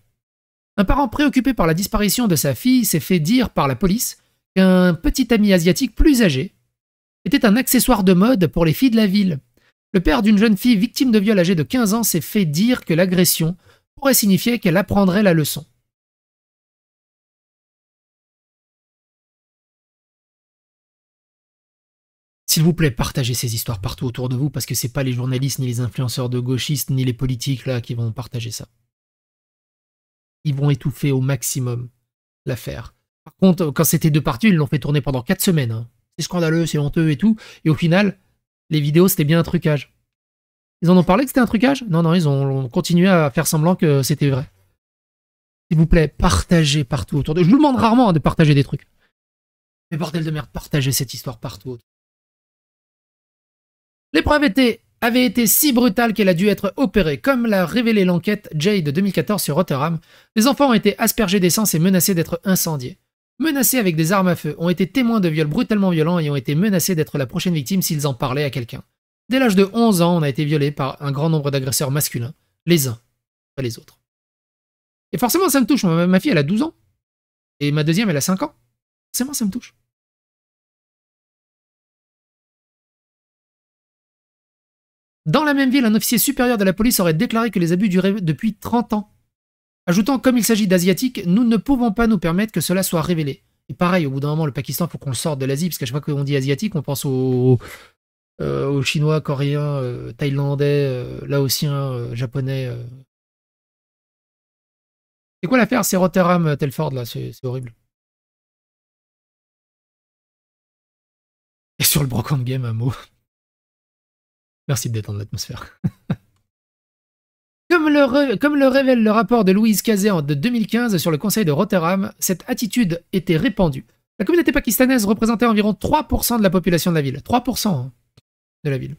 Speaker 1: Un parent préoccupé par la disparition de sa fille s'est fait dire par la police qu'un petit ami asiatique plus âgé était un accessoire de mode pour les filles de la ville. Le père d'une jeune fille victime de viol âgée de 15 ans s'est fait dire que l'agression pourrait signifier qu'elle apprendrait la leçon. S'il vous plaît, partagez ces histoires partout autour de vous parce que c'est pas les journalistes, ni les influenceurs de gauchistes, ni les politiques là qui vont partager ça. Ils vont étouffer au maximum l'affaire. Par contre, quand c'était deux parties, ils l'ont fait tourner pendant 4 semaines. Hein. C'est scandaleux, c'est honteux et tout. Et au final, les vidéos, c'était bien un trucage. Ils en ont parlé que c'était un trucage? Non, non, ils ont continué à faire semblant que c'était vrai. S'il vous plaît, partagez partout autour de vous. Je vous demande rarement de partager des trucs. Mais bordel de merde, partagez cette histoire partout. L'épreuve avait été si brutale qu'elle a dû être opérée. Comme l'a révélé l'enquête Jade de 2014 sur Rotterdam, les enfants ont été aspergés d'essence et menacés d'être incendiés. Menacés avec des armes à feu, ont été témoins de viols brutalement violents et ont été menacés d'être la prochaine victime s'ils en parlaient à quelqu'un. Dès l'âge de 11 ans, on a été violé par un grand nombre d'agresseurs masculins. Les uns, pas les autres. Et forcément, ça me touche. Ma fille, elle a 12 ans. Et ma deuxième, elle a 5 ans. Forcément, ça me touche. Dans la même ville, un officier supérieur de la police aurait déclaré que les abus duraient depuis 30 ans. Ajoutant, comme il s'agit d'Asiatiques, nous ne pouvons pas nous permettre que cela soit révélé. Et pareil, au bout d'un moment, le Pakistan, il faut qu'on le sorte de l'Asie, parce qu'à chaque fois qu'on dit Asiatique, on pense aux Chinois, Coréens, Thaïlandais, Laotiens, Japonais. C'est quoi l'affaire? C'est Rotterdam, Telford, là, c'est horrible. Et sur le Brockham Game, un mot. Merci de détendre l'atmosphère. Comme le révèle le rapport de Louise Cazet de 2015 sur le conseil de Rotterdam, cette attitude était répandue. La communauté pakistanaise représentait environ 3% de la population de la ville. 3% de la ville.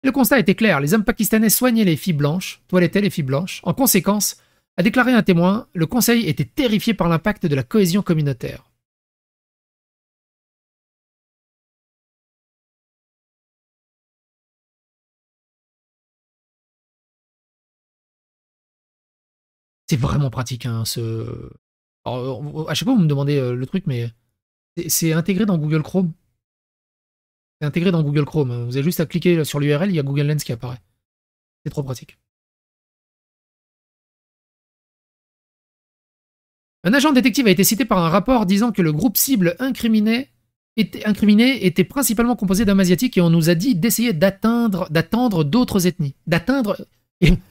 Speaker 1: Et le constat était clair, les hommes pakistanais soignaient les filles blanches, toilettaient les filles blanches. En conséquence, a déclaré un témoin, le conseil était terrifié par l'impact de la cohésion communautaire. C'est vraiment pratique, hein, Alors, à chaque fois, vous me demandez le truc, mais c'est intégré dans Google Chrome. C'est intégré dans Google Chrome. Vous avez juste à cliquer sur l'URL, il y a Google Lens qui apparaît. C'est trop pratique. Un agent détective a été cité par un rapport disant que le groupe cible incriminé était principalement composé d'hommes asiatiques et on nous a dit d'essayer d'attendre d'autres ethnies.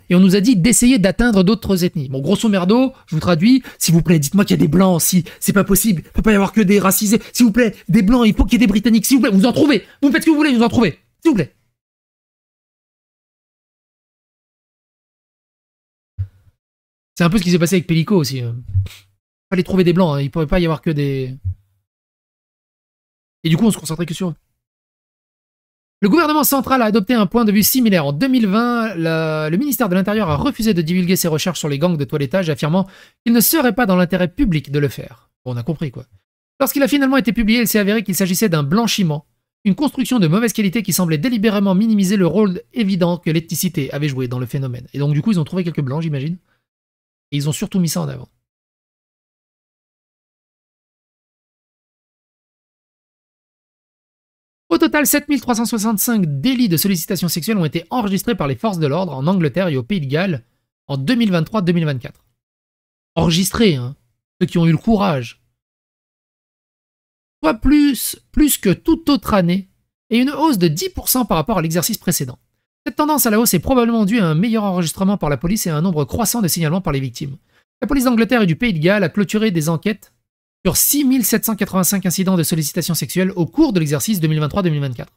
Speaker 1: Et on nous a dit d'essayer d'atteindre d'autres ethnies. Bon, grosso merdo, je vous traduis, s'il vous plaît, dites-moi qu'il y a des blancs, si c'est pas possible, il peut pas y avoir que des racisés, s'il vous plaît, des blancs, il faut qu'il y ait des britanniques, s'il vous plaît, vous en trouvez, vous faites ce que vous voulez, vous en trouvez, s'il vous plaît. C'est un peu ce qui s'est passé avec Pellico aussi. Fallait trouver des blancs, hein. Il ne pouvait pas y avoir que des... Et du coup, on se concentrait que sur eux. Le gouvernement central a adopté un point de vue similaire. En 2020, le ministère de l'Intérieur a refusé de divulguer ses recherches sur les gangs de toilettage, affirmant qu'il ne serait pas dans l'intérêt public de le faire. Bon, on a compris, quoi. Lorsqu'il a finalement été publié, il s'est avéré qu'il s'agissait d'un blanchiment, une construction de mauvaise qualité qui semblait délibérément minimiser le rôle évident que l'ethnicité avait joué dans le phénomène. Et donc, du coup, ils ont trouvé quelques blancs, j'imagine. Et ils ont surtout mis ça en avant. Au total, 7365 délits de sollicitation sexuelle ont été enregistrés par les forces de l'ordre en Angleterre et au Pays de Galles en 2023-2024. Enregistrés, hein. Ceux qui ont eu le courage. Soit plus que toute autre année, et une hausse de 10% par rapport à l'exercice précédent. Cette tendance à la hausse est probablement due à un meilleur enregistrement par la police et à un nombre croissant de signalements par les victimes. La police d'Angleterre et du Pays de Galles a clôturé des enquêtes sur 6785 incidents de sollicitation sexuelle au cours de l'exercice 2023-2024.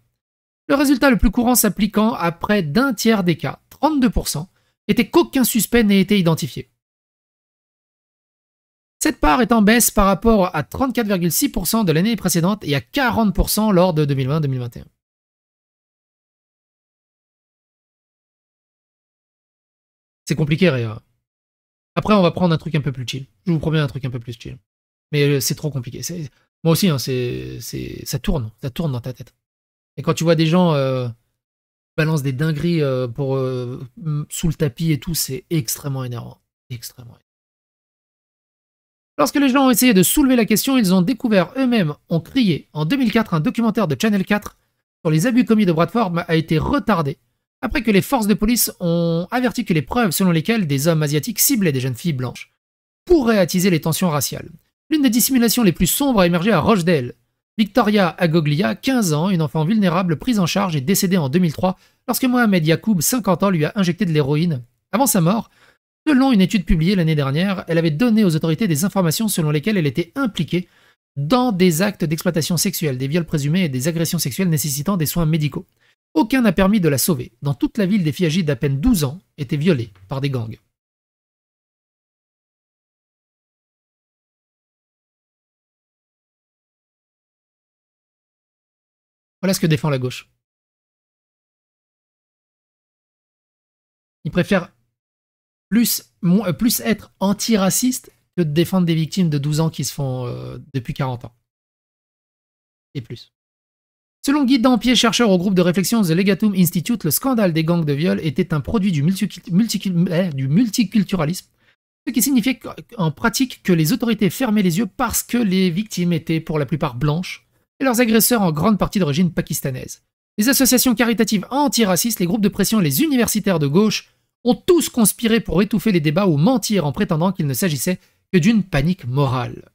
Speaker 1: Le résultat le plus courant s'appliquant à près d'un tiers des cas, 32%, était qu'aucun suspect n'ait été identifié. Cette part est en baisse par rapport à 34,6% de l'année précédente et à 40% lors de 2020-2021. C'est compliqué, Réa. Après, on va prendre un truc un peu plus chill. Je vous promets un truc un peu plus chill. Mais c'est trop compliqué. Moi aussi, hein, ça tourne dans ta tête. Et quand tu vois des gens balancent des dingueries sous le tapis et tout, c'est extrêmement énervant. Extrêmement énervant. Lorsque les gens ont essayé de soulever la question, ils ont découvert eux-mêmes, ont crié. En 2004, un documentaire de Channel 4 sur les abus commis de Bradford a été retardé après que les forces de police ont averti que les preuves selon lesquelles des hommes asiatiques ciblaient des jeunes filles blanches pourraient attiser les tensions raciales. L'une des dissimulations les plus sombres a émergé à Rochdale. Victoria Agoglia, 15 ans, une enfant vulnérable prise en charge, est décédée en 2003 lorsque Mohamed Yacoub, 50 ans, lui a injecté de l'héroïne. Avant sa mort, selon une étude publiée l'année dernière, elle avait donné aux autorités des informations selon lesquelles elle était impliquée dans des actes d'exploitation sexuelle, des viols présumés et des agressions sexuelles nécessitant des soins médicaux. Aucun n'a permis de la sauver. Dans toute la ville, des filles âgées d'à peine 12 ans étaient violées par des gangs. Voilà ce que défend la gauche. Ils préfèrent plus être antiraciste que de défendre des victimes de 12 ans qui se font depuis 40 ans. Et plus. Selon Guy Dampier, chercheur au groupe de réflexion The Legatum Institute, le scandale des gangs de viol était un produit du multiculturalisme, ce qui signifiait en pratique que les autorités fermaient les yeux parce que les victimes étaient pour la plupart blanches et leurs agresseurs en grande partie d'origine pakistanaise. Les associations caritatives antiracistes, les groupes de pression et les universitaires de gauche ont tous conspiré pour étouffer les débats ou mentir en prétendant qu'il ne s'agissait que d'une panique morale.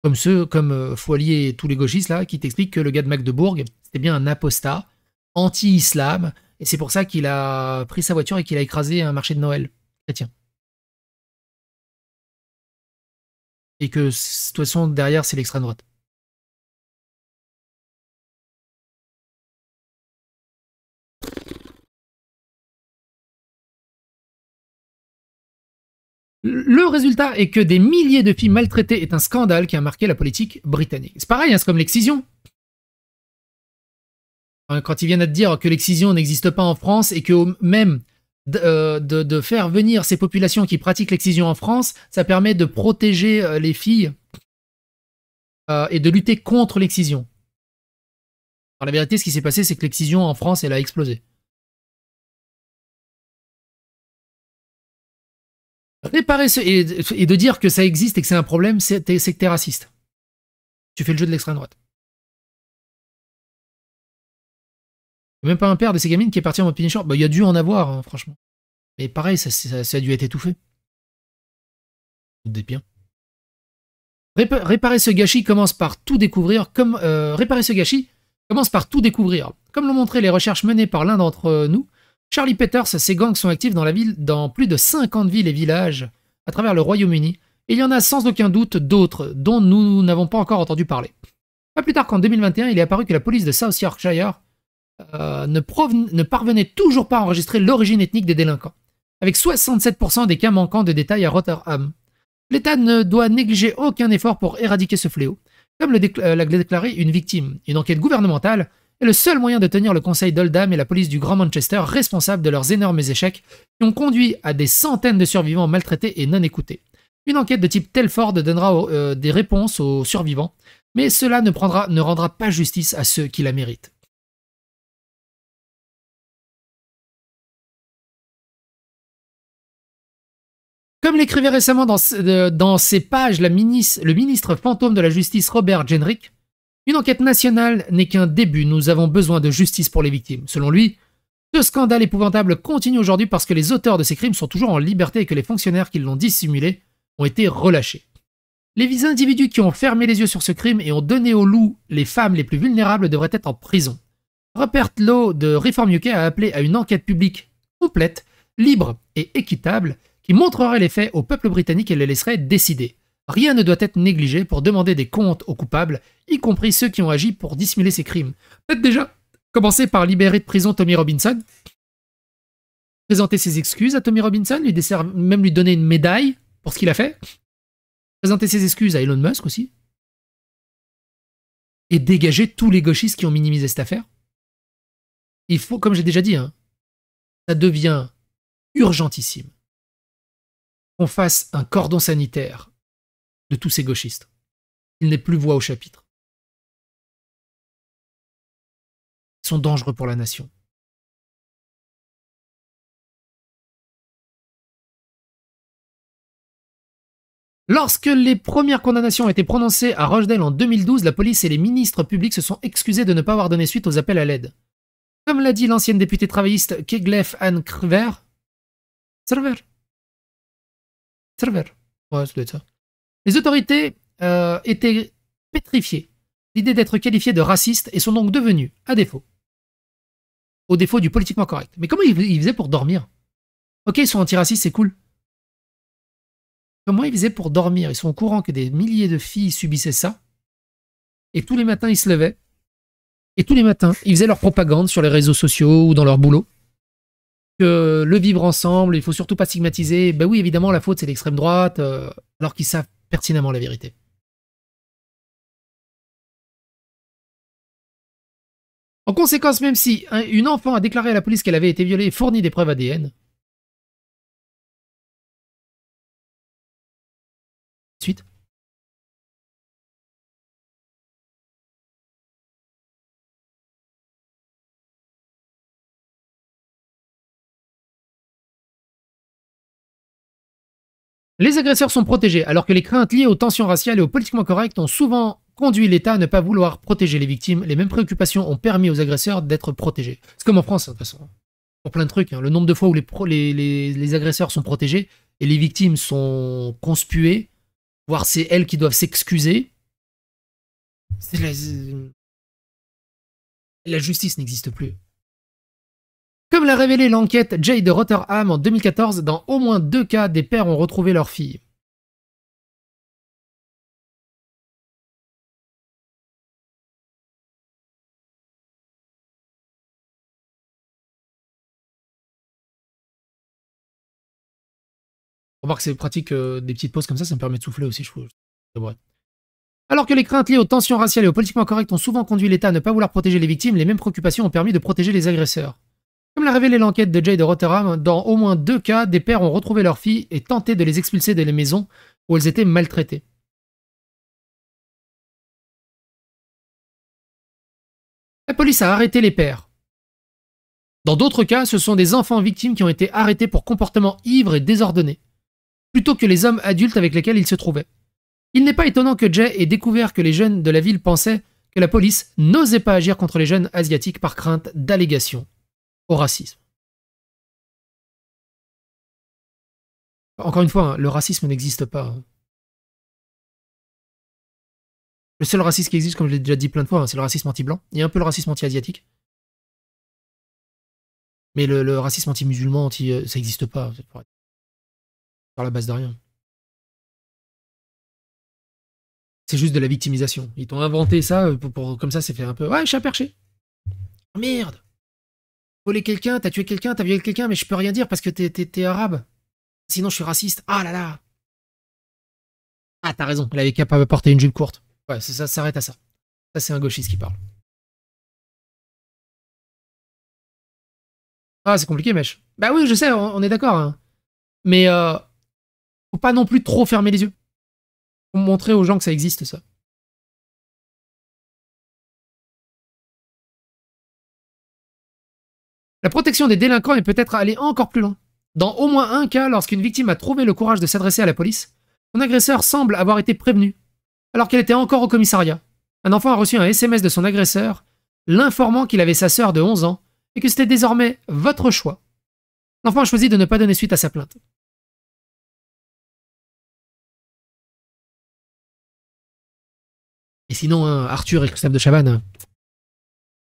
Speaker 1: Comme Foilier et tous les gauchistes là, qui t'expliquent que le gars de Magdebourg, c'était bien un apostat, anti-islam, et c'est pour ça qu'il a pris sa voiture et qu'il a écrasé un marché de Noël chrétien. Et que, de toute façon, derrière, c'est l'extrême droite. Le résultat est que des milliers de filles maltraitées est un scandale qui a marqué la politique britannique. C'est pareil, hein, c'est comme l'excision. Quand ils viennent à te dire que l'excision n'existe pas en France et que même de faire venir ces populations qui pratiquent l'excision en France, ça permet de protéger les filles et de lutter contre l'excision. Alors la vérité, ce qui s'est passé, c'est que l'excision en France, elle a explosé. Réparer ce... et de dire que ça existe et que c'est un problème, c'est que t'es raciste. Tu fais le jeu de l'extrême droite. Même pas un père de ces gamines qui est parti en mode Punisher. Bah, il y a dû en avoir, hein, franchement. Mais pareil, ça a dû être étouffé. Des biens. Réparer ce gâchis commence par tout découvrir, comme réparer ce gâchis commence par tout découvrir. Comme l'ont montré les recherches menées par l'un d'entre nous, Charlie Peters, ses gangs sont actifs dans plus de 50 villes et villages à travers le Royaume-Uni, et il y en a sans aucun doute d'autres dont nous n'avons pas encore entendu parler. Pas plus tard qu'en 2021, il est apparu que la police de South Yorkshire ne parvenait toujours pas à enregistrer l'origine ethnique des délinquants, avec 67% des cas manquant de détails à Rotherham. L'État ne doit négliger aucun effort pour éradiquer ce fléau. Comme l'a déclaré une victime, une enquête gouvernementale est le seul moyen de tenir le conseil d'Oldham et la police du Grand Manchester responsables de leurs énormes échecs qui ont conduit à des centaines de survivants maltraités et non écoutés. Une enquête de type Telford donnera des réponses aux survivants, mais cela ne rendra pas justice à ceux qui la méritent. Comme l'écrivait récemment dans ses pages le ministre fantôme de la justice Robert Jenrick, une enquête nationale n'est qu'un début, nous avons besoin de justice pour les victimes. Selon lui, ce scandale épouvantable continue aujourd'hui parce que les auteurs de ces crimes sont toujours en liberté et que les fonctionnaires qui l'ont dissimulé ont été relâchés. Les individus qui ont fermé les yeux sur ce crime et ont donné au loup les femmes les plus vulnérables devraient être en prison. Rupert Lowe de Reform UK a appelé à une enquête publique complète, libre et équitable qui montrerait les faits au peuple britannique et le laisserait décider. Rien ne doit être négligé pour demander des comptes aux coupables, y compris ceux qui ont agi pour dissimuler ces crimes. Peut-être déjà commencer par libérer de prison Tommy Robinson, présenter ses excuses à Tommy Robinson, même lui donner une médaille pour ce qu'il a fait, présenter ses excuses à Elon Musk aussi, et dégager tous les gauchistes qui ont minimisé cette affaire. Il faut, comme j'ai déjà dit, hein, ça devient urgentissime qu'on fasse un cordon sanitaire de tous ces gauchistes. Ils n'aient plus voix au chapitre. Ils sont dangereux pour la nation. Lorsque les premières condamnations ont été prononcées à Rochdale en 2012, la police et les ministres publics se sont excusés de ne pas avoir donné suite aux appels à l'aide. Comme l'a dit l'ancienne députée travailliste Keglef Ann Server. Ouais, ça doit être ça. Les autorités étaient pétrifiées l'idée d'être qualifiées de racistes et sont donc devenues, à défaut, au défaut du politiquement correct. Mais comment ils faisaient pour dormir? Ok, ils sont antiracistes, c'est cool. Comment ils faisaient pour dormir? Ils sont au courant que des milliers de filles subissaient ça. Et tous les matins, ils se levaient. Et tous les matins, ils faisaient leur propagande sur les réseaux sociaux ou dans leur boulot. Que le vivre ensemble, il faut surtout pas stigmatiser. Ben oui, évidemment, la faute, c'est l'extrême droite, alors qu'ils savent pertinemment la vérité. En conséquence, même si une enfant a déclaré à la police qu'elle avait été violée et fourni des preuves ADN, suite. Les agresseurs sont protégés, alors que les craintes liées aux tensions raciales et au politiquement correct ont souvent conduit l'État à ne pas vouloir protéger les victimes. Les mêmes préoccupations ont permis aux agresseurs d'être protégés. C'est comme en France, de toute façon. Pour plein de trucs. Hein. Le nombre de fois où les agresseurs sont protégés et les victimes sont conspuées, voire c'est elles qui doivent s'excuser. La justice n'existe plus. Comme l'a révélé l'enquête Jay de Rotherham en 2014, dans au moins 2 cas, des pères ont retrouvé leur fille. Remarque, c'est pratique des petites pauses comme ça me permet de souffler aussi, je trouve. C'est vrai. Alors que les craintes liées aux tensions raciales et au politiquement correct ont souvent conduit l'État à ne pas vouloir protéger les victimes, les mêmes préoccupations ont permis de protéger les agresseurs. Comme l'a révélé l'enquête de Jay de Rotherham, dans au moins 2 cas, des pères ont retrouvé leurs filles et tenté de les expulser de les maisons où elles étaient maltraitées. La police a arrêté les pères. Dans d'autres cas, ce sont des enfants victimes qui ont été arrêtés pour comportement ivre et désordonné. plutôt que les hommes adultes avec lesquels il se trouvait. Il n'est pas étonnant que Jay ait découvert que les jeunes de la ville pensaient que la police n'osait pas agir contre les jeunes asiatiques par crainte d'allégations au racisme. Encore une fois, hein, le racisme n'existe pas. Hein. Le seul racisme qui existe, comme je l'ai déjà dit plein de fois, hein, c'est le racisme anti-blanc. Il y a un peu le racisme anti-asiatique. Mais le racisme anti-musulman, ça n'existe pas. C'est par la base de rien. C'est juste de la victimisation. Ils t'ont inventé ça, comme ça, c'est fait un peu... Ouais, chat perché. Merde. Volé quelqu'un, t'as tué quelqu'un, t'as violé quelqu'un, mais je peux rien dire parce que t'es arabe. Sinon, je suis raciste. Ah là là. Ah, t'as raison. Elle avait qu'à pas porter une jupe courte. Ouais, ça s'arrête à ça. Ça, c'est un gauchiste qui parle. Ah, c'est compliqué, mèche. Bah oui, je sais, on est d'accord. Hein. Mais faut pas non plus trop fermer les yeux. Faut montrer aux gens que ça existe, ça. La protection des délinquants est peut-être allée encore plus loin. Dans au moins un cas, lorsqu'une victime a trouvé le courage de s'adresser à la police, son agresseur semble avoir été prévenu, alors qu'elle était encore au commissariat. Un enfant a reçu un SMS de son agresseur, l'informant qu'il avait sa sœur de 11 ans, et que c'était désormais votre choix. L'enfant a choisi de ne pas donner suite à sa plainte. Et sinon, hein, Arthur et Christophe de Chavannes. Hein.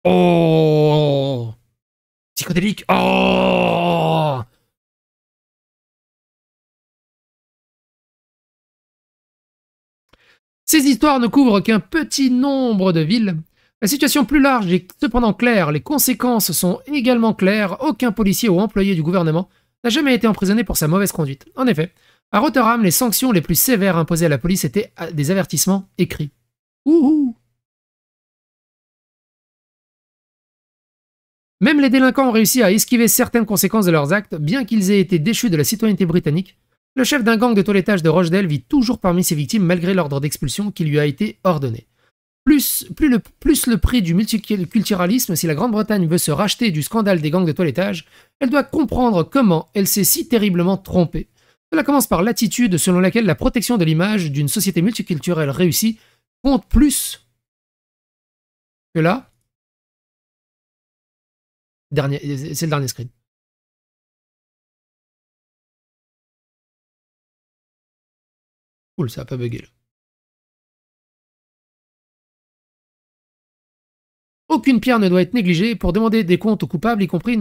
Speaker 1: Oh, psychodélique. Oh. Ces histoires ne couvrent qu'un petit nombre de villes. La situation plus large est cependant claire, les conséquences sont également claires, aucun policier ou employé du gouvernement n'a jamais été emprisonné pour sa mauvaise conduite. En effet, à Rotterdam, les sanctions les plus sévères imposées à la police étaient des avertissements écrits. Ouhou. Même les délinquants ont réussi à esquiver certaines conséquences de leurs actes, bien qu'ils aient été déchus de la citoyenneté britannique. Le chef d'un gang de toilettage de Rochdale vit toujours parmi ses victimes malgré l'ordre d'expulsion qui lui a été ordonné. Plus le prix du multiculturalisme, si la Grande-Bretagne veut se racheter du scandale des gangs de toilettage, elle doit comprendre comment elle s'est si terriblement trompée. Cela commence par l'attitude selon laquelle la protection de l'image d'une société multiculturelle réussie compte plus que là. C'est le dernier screen. Cool, ça a pas bugué là. Aucune pierre ne doit être négligée pour demander des comptes aux coupables, y compris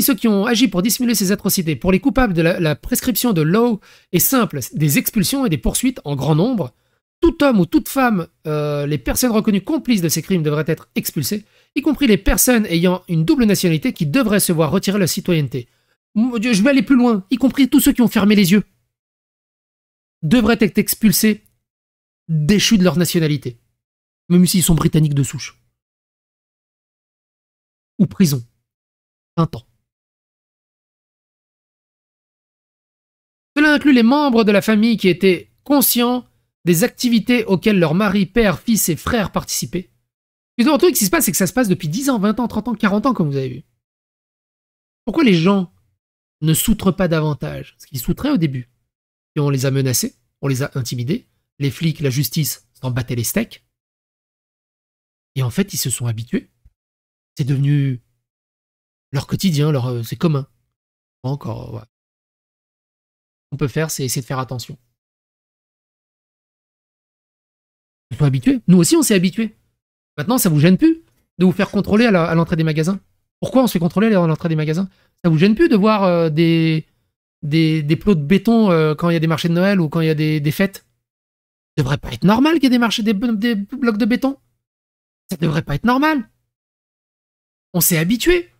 Speaker 1: ceux qui ont agi pour dissimuler ces atrocités. Pour les coupables de la prescription de Law est simple, des expulsions et des poursuites en grand nombre. Tout homme ou toute femme, les personnes reconnues complices de ces crimes devraient être expulsées, y compris les personnes ayant une double nationalité qui devraient se voir retirer la citoyenneté. Je vais aller plus loin, y compris tous ceux qui ont fermé les yeux, devraient être expulsés, déchus de leur nationalité. Même s'ils sont britanniques de souche. Ou prison. Un temps. Cela inclut les membres de la famille qui étaient conscients des activités auxquelles leur mari, père, fils et frères participaient. Et donc, ce qui se passe, c'est que ça se passe depuis 10 ans, 20 ans, 30 ans, 40 ans, comme vous avez vu. Pourquoi les gens ne s'outrent pas davantage? Parce qu'ils s'outraient au début. Et on les a menacés, on les a intimidés, les flics, la justice s'en battaient les steaks. Et en fait, ils se sont habitués. C'est devenu leur quotidien, c'est commun. Encore, ouais. Ce qu'on peut faire, c'est essayer de faire attention. Ils sont habitués. Nous aussi, on s'est habitués. Maintenant, ça vous gêne plus de vous faire contrôler à l'entrée des magasins? Pourquoi on se fait contrôler à l'entrée des magasins? Ça vous gêne plus de voir des plots de béton quand il y a des marchés de Noël ou quand il y a des fêtes? Ça devrait pas être normal qu'il y ait des blocs de béton. Ça devrait pas être normal. On s'est habitué.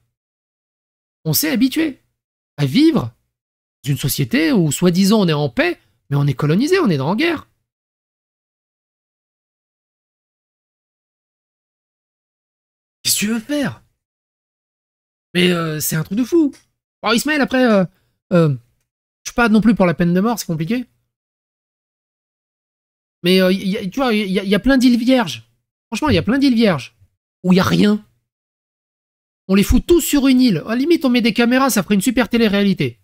Speaker 1: On s'est habitué à vivre dans une société où, soi-disant, on est en paix, mais on est colonisé, on est en guerre. Qu'est-ce que tu veux faire? Mais c'est un truc de fou. Alors, Ismaël, après, je suis pas non plus pour la peine de mort, c'est compliqué. Mais tu vois, il y a plein d'îles vierges. Franchement, il y a plein d'îles vierges où il n'y a rien. On les fout tous sur une île. À la limite, on met des caméras, ça ferait une super télé-réalité.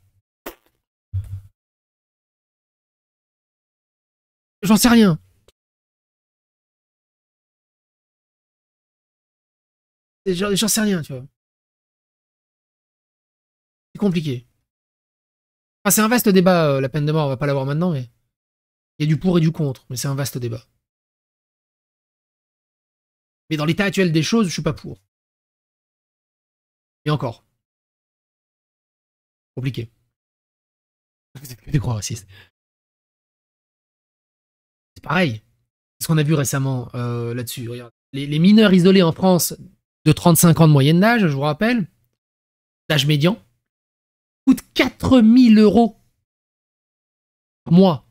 Speaker 1: J'en sais rien. J'en sais rien, tu vois. C'est compliqué. Enfin, c'est un vaste débat, la peine de mort, on va pas l'avoir maintenant, mais il y a du pour et du contre, mais c'est un vaste débat. Mais dans l'état actuel des choses, je suis pas pour. Et encore. Compliqué. Vous êtes que des gros racistes. C'est pareil. C'est ce qu'on a vu récemment là-dessus. Regarde. Les mineurs isolés en France de 35 ans de moyenne d'âge, je vous rappelle, d'âge médian, coûtent 4000 euros par mois.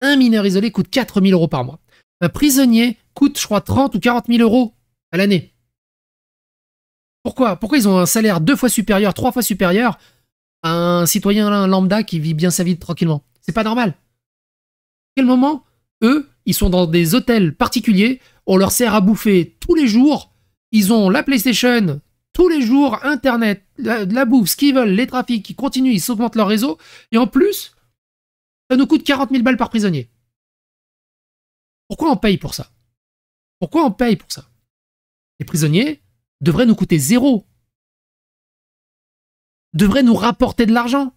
Speaker 1: Un mineur isolé coûte 4000 euros par mois. Un prisonnier coûte, je crois, 30 ou 40 000 euros à l'année. Pourquoi ils ont un salaire 2 fois supérieur, 3 fois supérieur à un citoyen lambda qui vit bien sa vie tranquillement? C'est pas normal. À quel moment, eux, ils sont dans des hôtels particuliers, on leur sert à bouffer tous les jours, ils ont la PlayStation tous les jours, Internet, la bouffe, ce qu'ils veulent, les trafics, ils continuent, ils augmentent leur réseau, et en plus, ça nous coûte 40 000 balles par prisonnier. Pourquoi on paye pour ça? Pourquoi on paye pour ça? Les prisonniers devraient nous coûter zéro. Devraient nous rapporter de l'argent.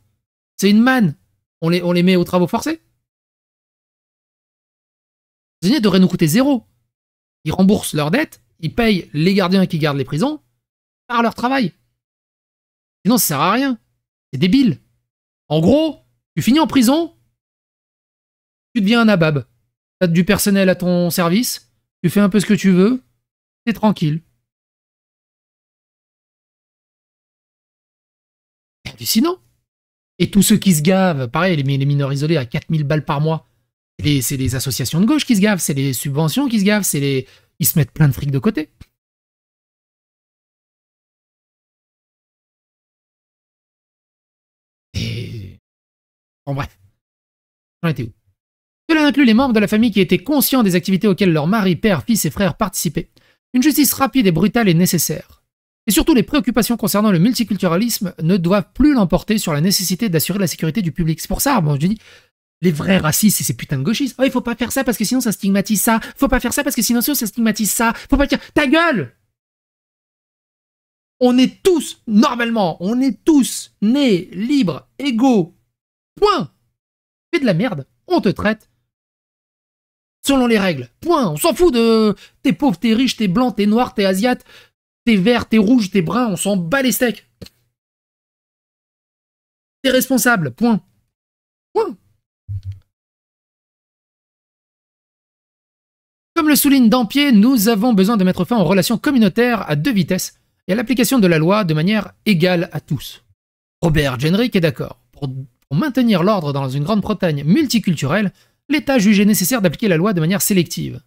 Speaker 1: C'est une manne. On les met aux travaux forcés. Les prisonniers devraient nous coûter zéro. Ils remboursent leurs dettes, ils payent les gardiens qui gardent les prisons par leur travail. Sinon, ça sert à rien. C'est débile. En gros, tu finis en prison, tu deviens un nabab. T'as du personnel à ton service, tu fais un peu ce que tu veux, t'es tranquille. C'est hallucinant. Et tous ceux qui se gavent, pareil, les mineurs isolés à 4000 balles par mois, c'est les associations de gauche qui se gavent, c'est les subventions qui se gavent, ils se mettent plein de fric de côté. Et... Bon bref. J'en étais où? Cela inclut les membres de la famille qui étaient conscients des activités auxquelles leurs maris, pères, fils et frères participaient. Une justice rapide et brutale est nécessaire. Et surtout, les préoccupations concernant le multiculturalisme ne doivent plus l'emporter sur la nécessité d'assurer la sécurité du public. C'est pour ça, bon, je dis, les vrais racistes, c'est ces putains de gauchistes. Oh, il faut pas faire ça parce que sinon ça stigmatise ça. Faut pas faire ça parce que sinon ça stigmatise ça. Faut pas dire, ta gueule! On est tous, normalement, on est tous nés, libres, égaux. Point! Fais de la merde, on te traite selon les règles. Point. On s'en fout de t'es pauvre, t'es riche, t'es blanc, t'es noir, t'es asiate, t'es vert, t'es rouge, t'es brun, on s'en bat les steaks. T'es responsable. Point. Point. Comme le souligne Dampier, nous avons besoin de mettre fin aux relations communautaires à deux vitesses et à l'application de la loi de manière égale à tous. Robert Jenrick est d'accord. Pour maintenir l'ordre dans une Grande-Bretagne multiculturelle, l'État jugeait nécessaire d'appliquer la loi de manière sélective.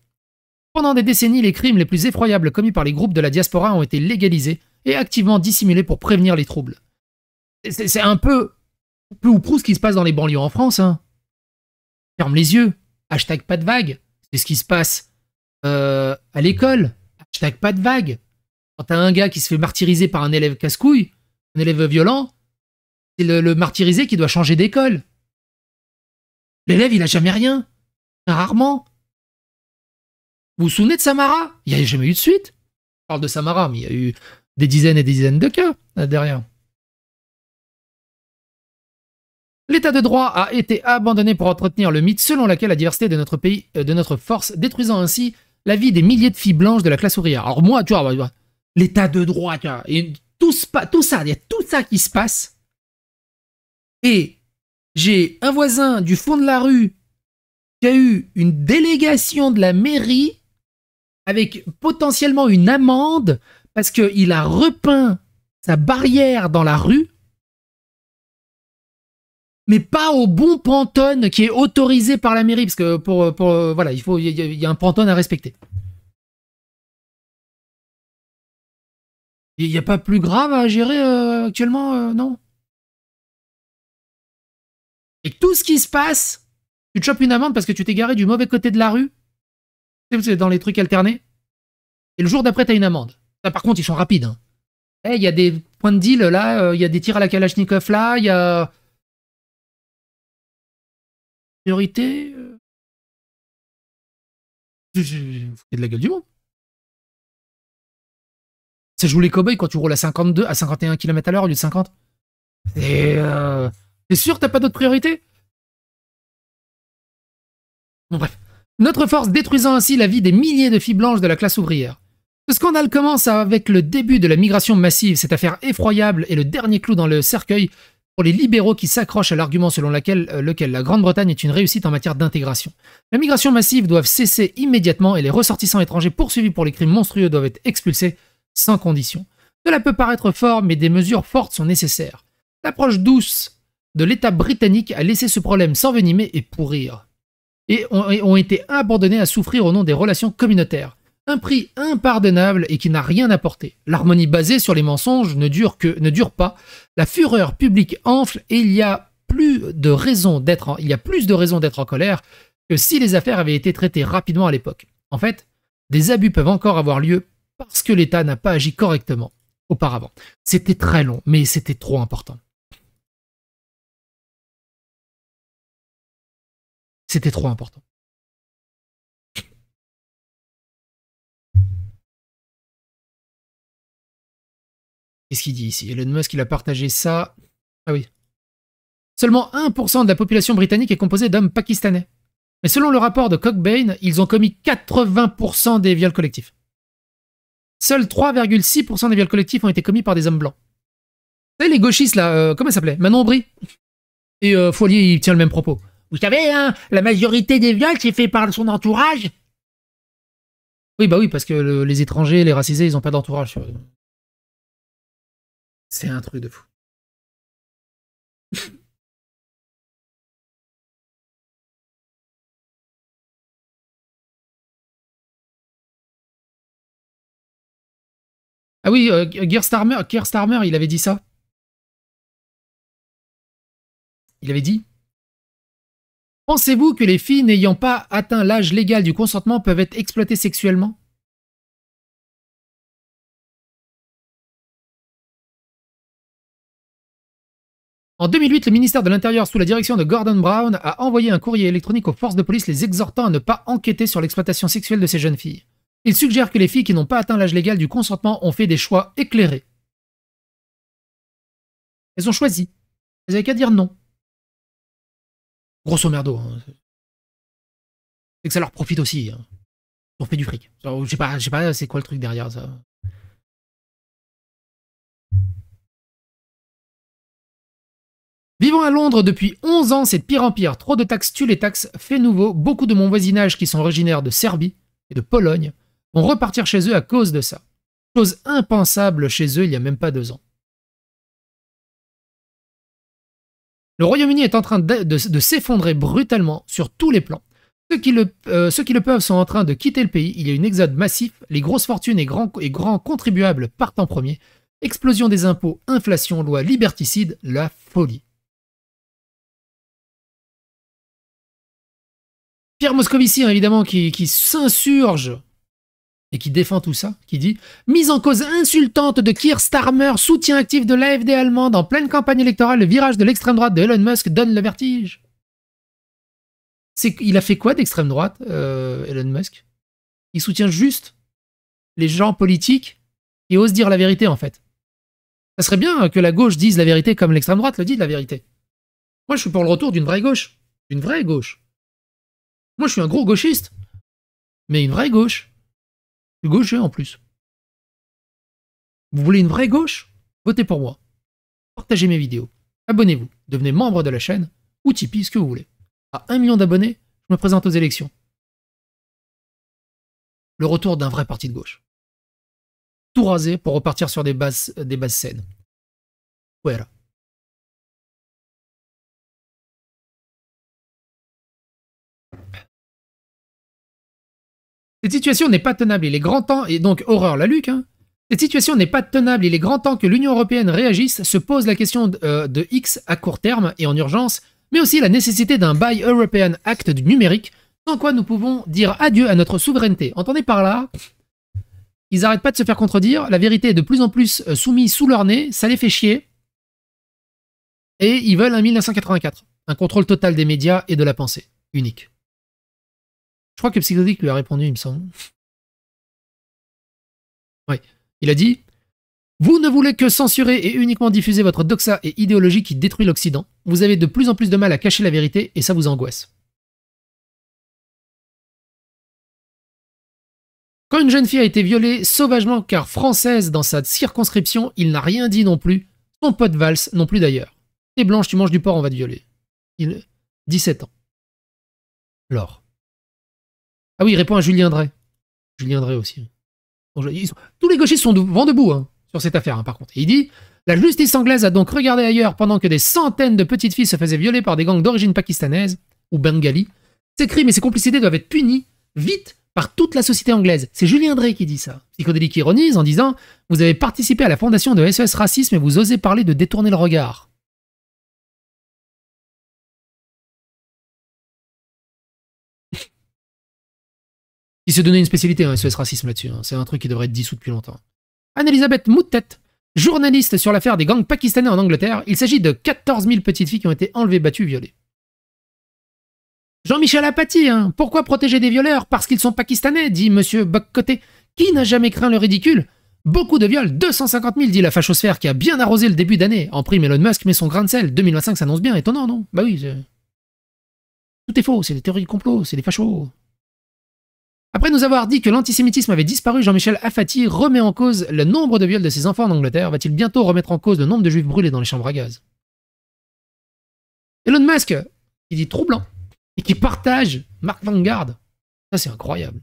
Speaker 1: Pendant des décennies, les crimes les plus effroyables commis par les groupes de la diaspora ont été légalisés et activement dissimulés pour prévenir les troubles. C'est un peu ou prou ce qui se passe dans les banlieues en France. Hein. Ferme les yeux. Hashtag pas de vague. C'est ce qui se passe à l'école. Hashtag pas de vague. Quand t'as un gars qui se fait martyriser par un élève casse-couille, un élève violent, c'est le martyrisé qui doit changer d'école. L'élève, il a jamais rien. Rarement. Vous vous souvenez de Samara? Il n'y a jamais eu de suite. On parle de Samara, mais il y a eu des dizaines et des dizaines de cas là derrière. L'état de droit a été abandonné pour entretenir le mythe selon lequel la diversité de notre pays, de notre force, détruisant ainsi la vie des milliers de filles blanches de la classe ouvrière. Alors moi, tu vois, l'état de droit, tu vois, et tout ça, il y a tout ça qui se passe. Et j'ai un voisin du fond de la rue qui a eu une délégation de la mairie avec potentiellement une amende parce qu'il a repeint sa barrière dans la rue, mais pas au bon pantone qui est autorisé par la mairie, parce que voilà, il y a un pantone à respecter. Il n'y a pas plus grave à gérer actuellement, non? Et tout ce qui se passe, tu te chopes une amende parce que tu t'es garé du mauvais côté de la rue, c'est dans les trucs alternés, et le jour d'après, t'as une amende. Ça, par contre, ils sont rapides. Hein. Il y a des points de deal là, il y a des tirs à la Kalachnikov là, il y a... Priorité Vous foutez de la gueule du monde. Ça joue les cow-boys quand tu roules à 52, à 51 km à l'heure au lieu de 50. Et t'es sûr que t'as pas d'autre priorité? Bon bref. Notre force détruisant ainsi la vie des milliers de filles blanches de la classe ouvrière. Ce scandale commence avec le début de la migration massive. Cette affaire effroyable est le dernier clou dans le cercueil pour les libéraux qui s'accrochent à l'argument selon lequel la Grande-Bretagne est une réussite en matière d'intégration. La migration massive doit cesser immédiatement et les ressortissants étrangers poursuivis pour les crimes monstrueux doivent être expulsés sans condition. Cela peut paraître fort, mais des mesures fortes sont nécessaires. L'approche douce de l'État britannique a laissé ce problème s'envenimer et pourrir, et ont été abandonnés à souffrir au nom des relations communautaires. Un prix impardonnable et qui n'a rien apporté. L'harmonie basée sur les mensonges ne dure pas. La fureur publique enfle et il y a plus de raisons d'être en colère que si les affaires avaient été traitées rapidement à l'époque. En fait, des abus peuvent encore avoir lieu parce que l'État n'a pas agi correctement auparavant. C'était très long, mais c'était trop important. C'était trop important. Qu'est-ce qu'il dit ici? Elon Musk, il a partagé ça. Ah oui. Seulement 1% de la population britannique est composée d'hommes pakistanais. Mais selon le rapport de Cockbain, ils ont commis 80% des viols collectifs. Seuls 3,6% des viols collectifs ont été commis par des hommes blancs. Vous savez, les gauchistes, là, comment ça s'appelait? Manon Aubry. Et Foilier, il tient le même propos. Vous savez, hein, la majorité des viols, c'est fait par son entourage. Oui, bah oui, parce que les étrangers, les racisés, ils ont pas d'entourage. C'est un truc de fou. Ah oui, Keir Starmer, il avait dit ça. Il avait dit: pensez-vous que les filles n'ayant pas atteint l'âge légal du consentement peuvent être exploitées sexuellement? En 2008, le ministère de l'Intérieur, sous la direction de Gordon Brown, a envoyé un courrier électronique aux forces de police les exhortant à ne pas enquêter sur l'exploitation sexuelle de ces jeunes filles. Il suggère que les filles qui n'ont pas atteint l'âge légal du consentement ont fait des choix éclairés. Elles ont choisi. Elles n'avaient qu'à dire non. Grosso merdo. Hein. C'est que ça leur profite aussi. Hein. Ils ont fait du fric. Je sais pas c'est quoi le truc derrière ça. Vivant à Londres depuis 11 ans, c'est de pire en pire. Trop de taxes tuent les taxes, fait nouveau. Beaucoup de mon voisinage qui sont originaires de Serbie et de Pologne vont repartir chez eux à cause de ça. Chose impensable chez eux il n'y a même pas 2 ans. Le Royaume-Uni est en train de s'effondrer brutalement sur tous les plans. Ceux qui le peuvent sont en train de quitter le pays. Il y a une exode massif. Les grosses fortunes et grands contribuables partent en premier. Explosion des impôts, inflation, loi liberticide, la folie. Pierre Moscovici, hein, évidemment, qui s'insurge et qui défend tout ça, qui dit « Mise en cause insultante de Keir Starmer, soutien actif de l'AfD allemande en pleine campagne électorale, le virage de l'extrême droite de Elon Musk donne le vertige. » Il a fait quoi d'extrême droite, Elon Musk? Il soutient juste les gens politiques qui osent dire la vérité, en fait. Ça serait bien que la gauche dise la vérité comme l'extrême droite le dit de la vérité. Moi, je suis pour le retour d'une vraie gauche. Une vraie gauche. Moi, je suis un gros gauchiste. Mais une vraie gauche. Je suis gaucher, en plus. Vous voulez une vraie gauche? Votez pour moi. Partagez mes vidéos. Abonnez-vous. Devenez membre de la chaîne. Ou Tipeee, ce que vous voulez. À 1 million d'abonnés, je me présente aux élections. Le retour d'un vrai parti de gauche. Tout rasé pour repartir sur des bases saines. Voilà. Cette situation n'est pas tenable. Il est grand temps, et donc horreur la Luc, hein. Cette situation n'est pas tenable. Il est grand temps que l'Union européenne réagisse, se pose la question de X à court terme et en urgence, mais aussi la nécessité d'un Buy European Act du numérique, sans quoi nous pouvons dire adieu à notre souveraineté. Entendez par là, ils n'arrêtent pas de se faire contredire, la vérité est de plus en plus soumise sous leur nez, ça les fait chier, et ils veulent un 1984, un contrôle total des médias et de la pensée, unique. Je crois que Psychodique lui a répondu, il me semble. Ouais. Il a dit « Vous ne voulez que censurer et uniquement diffuser votre doxa et idéologie qui détruit l'Occident. Vous avez de plus en plus de mal à cacher la vérité et ça vous angoisse. » Quand une jeune fille a été violée sauvagement car française dans sa circonscription, il n'a rien dit non plus. Son pote Valls non plus d'ailleurs. T'es blanche, tu manges du porc, on va te violer. Il 17 ans. Laure. Ah oui, il répond à Julien Drey. Julien Drey aussi. Tous les gauchistes sont vent debout hein, sur cette affaire, hein, par contre. Il dit « La justice anglaise a donc regardé ailleurs pendant que des centaines de petites filles se faisaient violer par des gangs d'origine pakistanaise ou bengali. Ces crimes et ces complicités doivent être punis vite par toute la société anglaise. » C'est Julien Drey qui dit ça. Psychodélique ironise en disant « Vous avez participé à la fondation de SOS Racisme et vous osez parler de détourner le regard. » Il s'est donné une spécialité, hein, SOS Racisme là-dessus. Hein. C'est un truc qui devrait être dissous depuis longtemps. Anne-Elisabeth Moutet, journaliste sur l'affaire des gangs pakistanais en Angleterre. Il s'agit de 14 000 petites filles qui ont été enlevées, battues, violées. Jean-Michel Apathy, hein. Pourquoi protéger des violeurs? Parce qu'ils sont pakistanais, dit Monsieur Boccoté. Qui n'a jamais craint le ridicule? Beaucoup de viols, 250 000, dit la fachosphère qui a bien arrosé le début d'année. En prime, Elon Musk met son grain de sel. 2025 s'annonce bien, étonnant, non? Bah oui, tout est faux, c'est des théories de complot, c'est des fachos. Après nous avoir dit que l'antisémitisme avait disparu, Jean-Michel Apathy remet en cause le nombre de viols de ses enfants en Angleterre. Va-t-il bientôt remettre en cause le nombre de juifs brûlés dans les chambres à gaz? Elon Musk, qui dit troublant, et qui partage Mark Vanguard. Ça, c'est incroyable.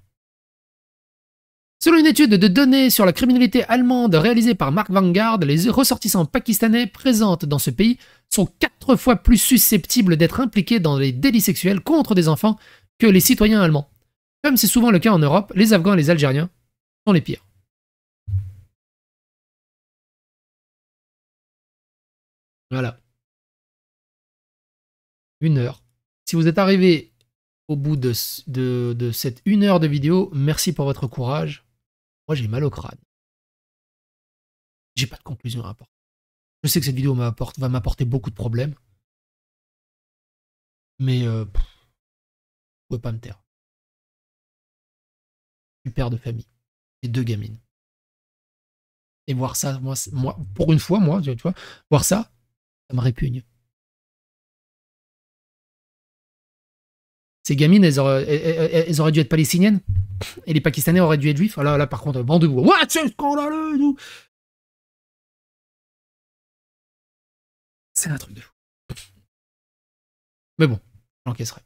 Speaker 1: Selon une étude de données sur la criminalité allemande réalisée par Mark Vanguard, les ressortissants pakistanais présents dans ce pays sont 4 fois plus susceptibles d'être impliqués dans les délits sexuels contre des enfants que les citoyens allemands. Comme c'est souvent le cas en Europe, les Afghans et les Algériens sont les pires. Voilà. 1 heure. Si vous êtes arrivé au bout de cette 1 heure de vidéo, merci pour votre courage. Moi, j'ai mal au crâne. J'ai pas de conclusion à apporter. Je sais que cette vidéo va m'apporter beaucoup de problèmes. Mais vous pouvez pas me taire. Je suis père de famille. J'ai 2 gamines. Et voir ça, moi, pour une fois, moi, tu vois, voir ça, ça me répugne. Ces gamines, elles auraient dû être palestiniennes. Et les Pakistanais auraient dû être juifs. Là, par contre, bande de vous. What, c'est scandaleux. C'est un truc de fou. Mais bon, j'encaisserai.